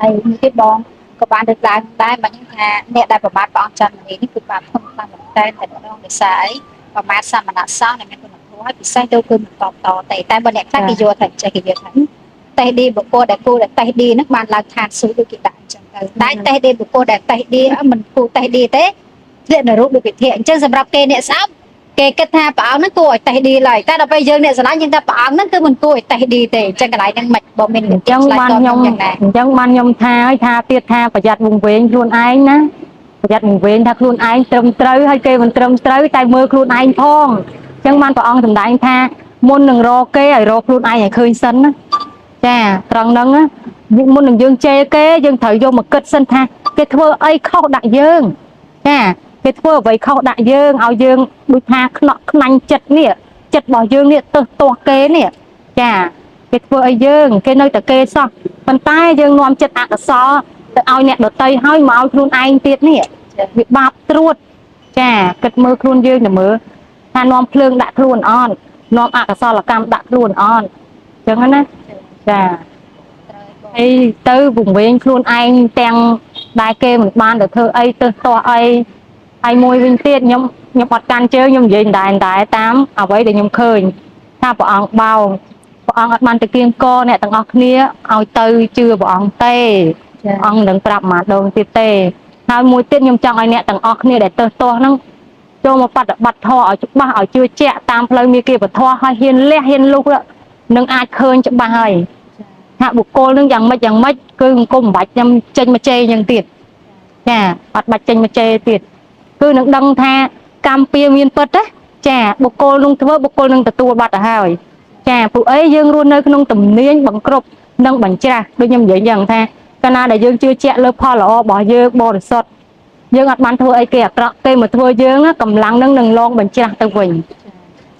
ហើយទៀតបងក៏បានលើកឡើងដែរមិនថាអ្នកដែលប្រមាថព្រះអង្គច័ន្ទនេះគឺបានធំខ្លាំងមែនតើតែម្ដងដោយសារអីប្រមាថសមណសង្ឃដែលមានគុណធម៌ហើយពិសេសទៅគឺមិនតបតតែបើអ្នកខ្លះគេយល់ថាចេះគេយល់ថាតេះឌីបុគ្គលដែលគូដែលតេះឌីហ្នឹងបានឡើងឋានសួគ៌ដូចគេដាក់អញ្ចឹងទៅតែតេះឌីបុគ្គលដែលតេះឌីមិនគូតេះឌីទេធ្លាក់នៅរូបដូចវិធាអញ្ចឹងសម្រាប់គេអ្នកស្អប់គេគិតថាព្រះអង្គហ្នឹងគួរឲ្យតេះឌីឡើយតែដល់ពេលយើងអ្នកស្រឡាញ់យើងថាព្រះអង្គហ្នឹងគឺមិនគួរឲ្យតេះឌីទេអញ្ចឹងកន្លែងហ្នឹងមិនបើមានអញ្ចឹងបានខ្ញុំថាឲ្យថាទៀតថាប្រយ័ត្នវង្វេងខ្លួនឯងណាប្រយ័ត្នវង្វេងថាខ្លួនឯងត្រឹមត្រូវហើយគេមិនត្រឹមត្រូវតែមើលខ្លួនឯងផងអញ្ចឹងបានព្រះអង្គសម្ដែងថាមុននឹងរកគេឲ្យរកខ្លួនឯងឲ្យឃើញសិនណាចាត្រង់ហ្នឹងណាមុននឹងយើងជេរគេយើងត្រូវយកមកគិតសិនថាគេធ្វើអីខុសដាក់យើងចាគេធ្វើអ្វីខុសដាក់យើងឲ្យយើងដូចថាខ្នក់ខ្នាញ់ចិត្តនេះចិត្តរបស់យើងនេះទៅទាស់គេនេះចាគេធ្វើឲ្យយើងគេនៅតែគេសោះប៉ុន្តែយើងនាំចិត្តអកុសលទៅឲ្យអ្នកដទៃហើយមកឲ្យខ្លួនឯងទៀតនេះវាបាបត្រួតចាគិតមើលខ្លួនយើងទៅមើលថានាំភ្លើងដាក់ខ្លួនអត់នាំអកុសលកម្មដាក់ខ្លួនអត់អញ្ចឹងណាចា ấy tới vùng bên luôn anh teng đai kê một ban được thơ ấy tới to ấy ai môi vinh tiết nhóm mặt can chơi nhóm gì đại tám ở vậy để nhóm khơiถ้าbọn ông bao bọn ôngมันตะเกียงกอเนี่ยต่างออกเนี้ยเอาตือเชื่อbọn ôngเต้ông đừngปรับมาโดนตีเต้ถ้ามวยเต้ยมจังไอเนี่ยต่างออกเนี้ยแต่ตัวนั่งโจมาปัดบัดทอเอาจุกบ้าเอาเชื่อแจะตามเพลย์มีเกี่ยวกับทอให้เฮียนเลี้ยเฮียนลูกละนึงอาจเคยจะบ้าให้ถ้าบุคคลนึงยังไม่คือกุมบัดยังเจนมาเจยังติดเนี่ยบัดเจนมาเจติดคือนึงดังแท้กำเปียมีนเปิดนะจ้าบุคคลนึงบุคคลนึงตัวบัดอะให้จ้าผู้เอ้ยยังรู้ในขนมตุ่มเนื้อบังกรบนึงบังจ้าโดยยังอย่างแท้ขณะได้ยังเชื่อแจะเลิกพ่อหล่อบ่เยอะบ่สดยังอัดมันทัวไอเกียกระเตยมาทัวเยอะนะกำลังนึงลองบังจ้าตัววิ่ง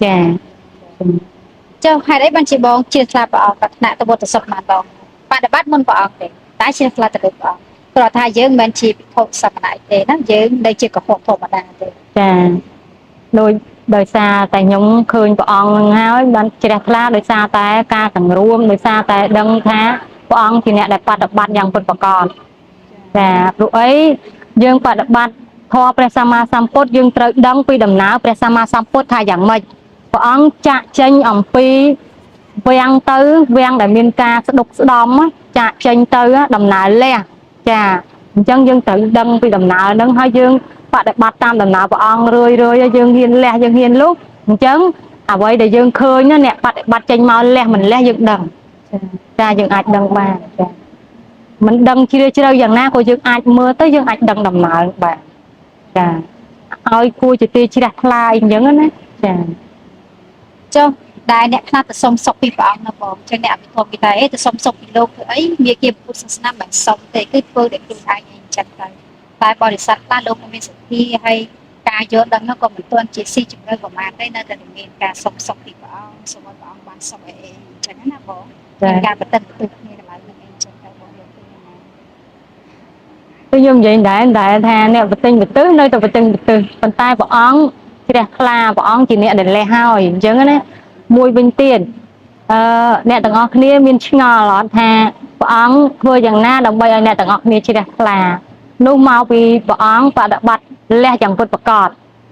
จ้าเจ้าใครได้บัญชีบองเชียร์สลาปออกกับหน้าตะบดตะสมาบองปาดบัดมันปออกเด็กตายเชียร์สลาตะเด็กปออกตลอดทายเยอะบัญชีพกสมนาเตนั่นเยอะได้เชียร์กับพกธรรมดาเตจ้าโดยซาแต่ยงคืนปองหาบันเจริญลาโดยซาแต่การต่างรวมโดยซาแต่ดังแท้ปองทีเนี่ยได้ปฏิบัติอย่างเป็นประกอบแต่รู้ไอ้ยังปฏิบัติพอประสมาสัมพุทธยังตรึกดังปีดำหนาวประสมาสัมพุทธทายอย่างไม่ปองจะเจนอ่อมปีเวียงตื้อเวียงแต่เมียนกาสะดุกสะดอมจะเจนตื้อดำหนาวเล่จ้าจังยังตรึกดังปีดำหนาวดังให้ยังปฏิบัติตามดำหนาวปองเลยยังเฮียนแหล่ยังเฮียนลูกจังเอาไว้แต่ยังเคยเนี่ยปฏิบัติเจนมาแหล่มันแหล่ยังดังจ้ายังอาจดังมามันดังเชื่ออย่างน่าก็ยังอาจเมื่อtớiยังอาจดังดำหนาวแบบจ้าเอาคุยจะตีชิดคลายอย่างนั้นนะจ้าเจ้าได้เนี่ยขนาดแต่สมศพปีปองนะบอกเจ้าเนี่ยมีความคิดแต่แต่สมศพปีโลกเอ้ยมีเกี่ยวกับศาสนาแบบสมแต่คือเพื่อเด็กคือไทยจัดไปตายบริษัทล้านโลกมันมีสิทธิให้การเยอะดังนั้นก็เหมือนตัวจีซีจุดเลยประมาณได้น่าจะมีการสมศพปีปองสมมติปองบางสมัยเองจังนั้นนะบอกการปฏิบัติตึกนี่อะไรนั่นเองจังไปบอกอย่างนี้นะtôi dùng vậy đại thà nè bật tinh bật tứ nơi tôi bật tinh bật tứ bàn tay bỏ ón chỉ đẹp là bỏ ón chỉ nè để lè hao chứ cái này mùi bình tiền nè tầng óc nia miên ngò lọt thà bỏ ón vừa chẳng na đồng bay nè tầng óc nia chỉ đẹp là nô mau vì bỏ ón và đặt bật lè chẳng vượt bật cọt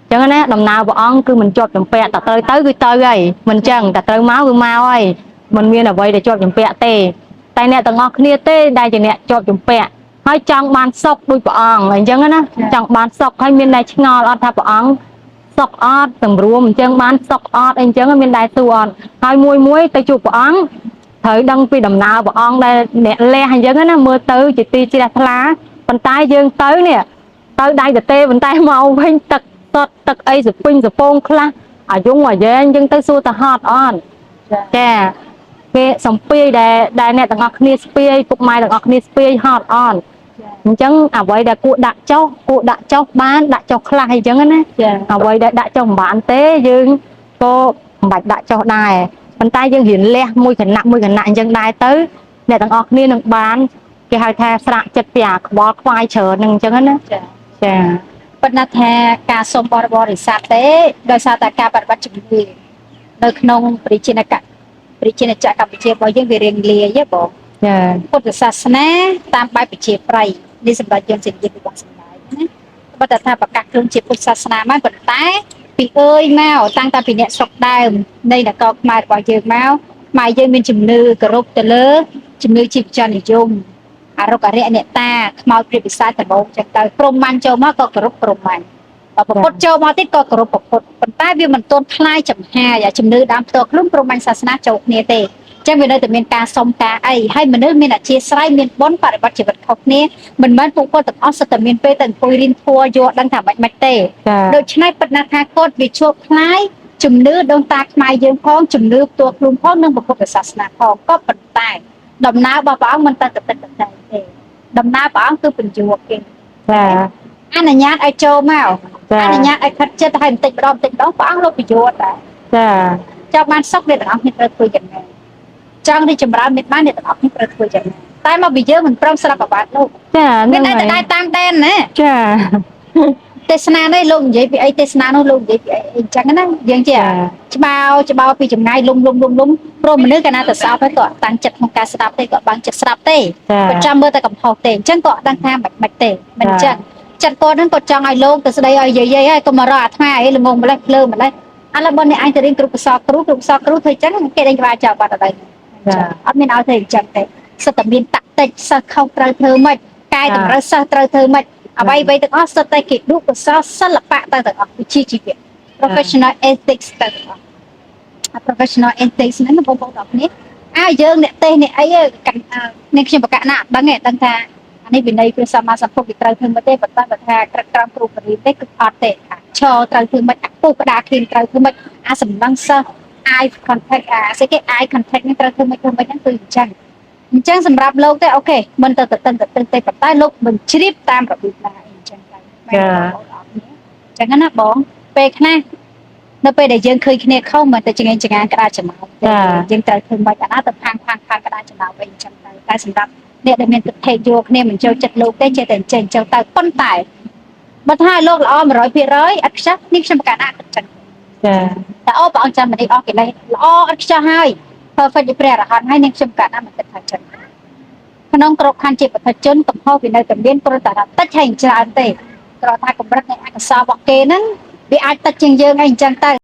chứ cái này đồng nào bỏ ón cứ mình chột chồng pẹ ta tới cái vậy mình chẳng ta tới máu cứ mau ơi mình miên ở vậy để chột chồng pẹ tê tay nè tầng óc nia tê đây chỉ nè chột chồng pẹให้จังบานซอกด้วยปองอะไรจังนะจังบานซอกให้มีได้ชงอลอดทับปองซอกอดต่างรวมจังบานซอกอดเองจังมีได้ตัวให้มวยไปจูบปองเถยดังปีดำนาปองได้เนี่ยแล่ให้จังนะมือตื้อจิตตีจิตทลาปันตายยังตื้อเนี่ยตื้อได้แต่เตะปันตายเมาเพ่งตักตดตักไอสุปิงสุปงคลาอายุว่าเย็นยังตื้อสู้ตะฮอดอ่อนแก่เกสมปีได้เนี่ยต่างออกนี่สปีปุกไม้ต่างออกนี่สปีฮอดอ่อนจังเอาไว้ได้กูดักเจ้าบ้านดักเจ้าคลายจังนะเอาไว้ได้ดักเจ้าบ้านเต้ยังก็บัดดักเจ้าได้มันตายยังเห็นเละมวยขนาดยังได้ตื้อเนี่ยต่างออกนี่หนึ่งบ้านแกให้แทสระจัดเปียกบอลควายเฉินหนึ่งจังนะจ้าปนัดแทการสมบริษัทเต้โดยสาตการปฏิบัติจุดนี้โดยขนมปริจินกะปริจินจักรกับปริเชบยังเรียงเลียเยอะบอกพุทธศาสนาตามไปปริเชไพรนี่สำหรับยนต์สิ่งยึดวางสมัยนะบัตรธาประกาศเครื่องจิตพุทธศาสนามากกว่าแต่ปีเอ้ยแมวตั้งแต่ปีเนี้ยสกได้ในนักกอกมาว่าเยอะแมวมาเยอะเป็นจุ่มนือกระรบตะเลจุ่มนือจิบจันนิยมอารมณ์อะไรเนี่ยตาเมาเปรียบสายแต่บอกจากแต่กรมมันโจมากก็กระรบกรมมันแต่พดโจมาติดก็กระรบพดปันใต้วิวมันต้นคล้ายจำหาอย่าจุ่มนือดำตัวคลุ้มกรมมันศาสนาโจกเนี่ยเตจังเวลาแต่เมียนการสมการไอให้มันนึกเมียนอาชีพไร้เมียนบนปฏิบัติชีวิตเขาเนี่ยมันมันปุ๊บก็ต้องออสแต่เมียนเปแต่ปุยรินทัวโยดังถามไม่เตะโดยใช้ปัญหาโคตรวิชวลคล้ายจุ่มนื้อดวงตาไม้ยืนพ้องจุ่มนื้อตัวคลุมพ้องนึ่งบุคคลศาสนาพ้องก็ปัญไตดำน้าบ่าวมันตัดแต่ใจเองดำน้าบ่าวคือเป็นจัวเก่งอันนี้ไอโจมาอันนี้ไอคัดเจตให้ติดดอมติดดอมบ่าวเราประโยชน์แต่เจ้ามันซอกเด็ดเอาเห็นเราคุยกันไงจังที่จำรามิดบ้านเนี่ยต้องออกให้ประตูจังตายมาบีเยอะเหมือนพร้อมสลับแบบลูกไม่ได้แต่ได้ตามแดนนะเทศนาได้ลงใหญ่ไปไอเทศนาโน้ลงใหญ่ไปไอจังนั้นยังเจ้า ច្បាប់ពីចំណាយលំព្រោះមនុស្សកាលណាទៅស្អប់ហើយក៏តាំងចិត្តក្នុងការស្ដាប់ទេក៏បាំងចិត្តស្ដាប់ទេក៏ចាំមើលតែកំហុសទេអញ្ចឹងក៏អត់ដឹងថាមិនទេមិនអញ្ចឹងចិត្តគាត់ហ្នឹងគាត់ចង់ឲ្យលោកទៅស្ដីឲ្យយាយហើយកុំមករកអាថ្មអីល្ងងម្លេះភ្លើម្លេះឥឡូវបើអ្នកឯងទៅរៀនគ្រូផ្សោគ្រូធ្វើអញ្ចឹងគេដេញក្បាលចោលបាត់ហើយអត់មានឲ្យធ្វើអញ្ចឹងទេសិតតែមានតាក់តិចសិស្សខុសត្រូវធ្វើម៉េចកាយតម្រូវសិស្សត្រូវធ្វើម៉េចអ្វីទាំងអស់សិតតែគេឌុបសរសិល្បៈទៅទាំងអស់វិជ្ជាជីវៈ professional ethics ទៅទាំងអស់ professional ethics ហ្នឹងបងប្អូនទាំងគ្នាយើងអ្នកទេសអ្នកអីនេះខ្ញុំបកណាដឹងថាអានេះវិន័យព្រះសម្មាសម្ពុទ្ធគេត្រូវធ្វើមិនទេប៉ុន្តែបើថាក្រឹកក្រមគ្រូបរិយាទេគឺអត់ទេឈរត្រូវធ្វើមិនពុះក្តារឃ្លៀងត្រូវធ្វើមិនសម្លឹងសិស្ស eye contact ស្អីគេ eye contact នេះត្រូវធ្វើមិនហ្នឹងគឺអញ្ចឹងសម្រាប់លោកទេអូខេមិនទៅទេប៉ុន្តែលោកមិនជ្រាបតាមរបៀបណាអញ្ចឹងទៅអញ្ចឹងណាបងពេលខ្លះនៅពេលដែលយើងឃើញគ្នាខុសមិនទៅចង្អានក្តារចំណោទយើងត្រូវធ្វើមិនអាណាទៅផាំងក្តារចំណោទវិញអញ្ចឹងទៅតែសម្រាប់អ្នកដែលមានទិដ្ឋិយកគ្នាមិនចូលចិត្តលោកទេចេះតែអញ្ចឹងទៅប៉ុន្តែបើថាលោកល្អ 100% អត់ខ្ចោះនេះខ្ញុំប្រកាសណាអញ្ចឹងតែអូព្រះអង្គចាំមនីអស់កិលេសល្អអត់ខ្ចោះហើយ perfect ជាព្រះអរហន្តហើយនឹងខ្ញុំប្រកាសណាមិនគិតថាចឹងក្នុងក្របខ័ណ្ឌជាប្រតិជនកំហុសវានៅតែមានព្រោះតែតិចហើយច្រើនទេគ្រាន់តែកម្រិតនៃអកុសលរបស់គេហ្នឹងវាអាចតិចជាងយើងអីអញ្ចឹងទៅ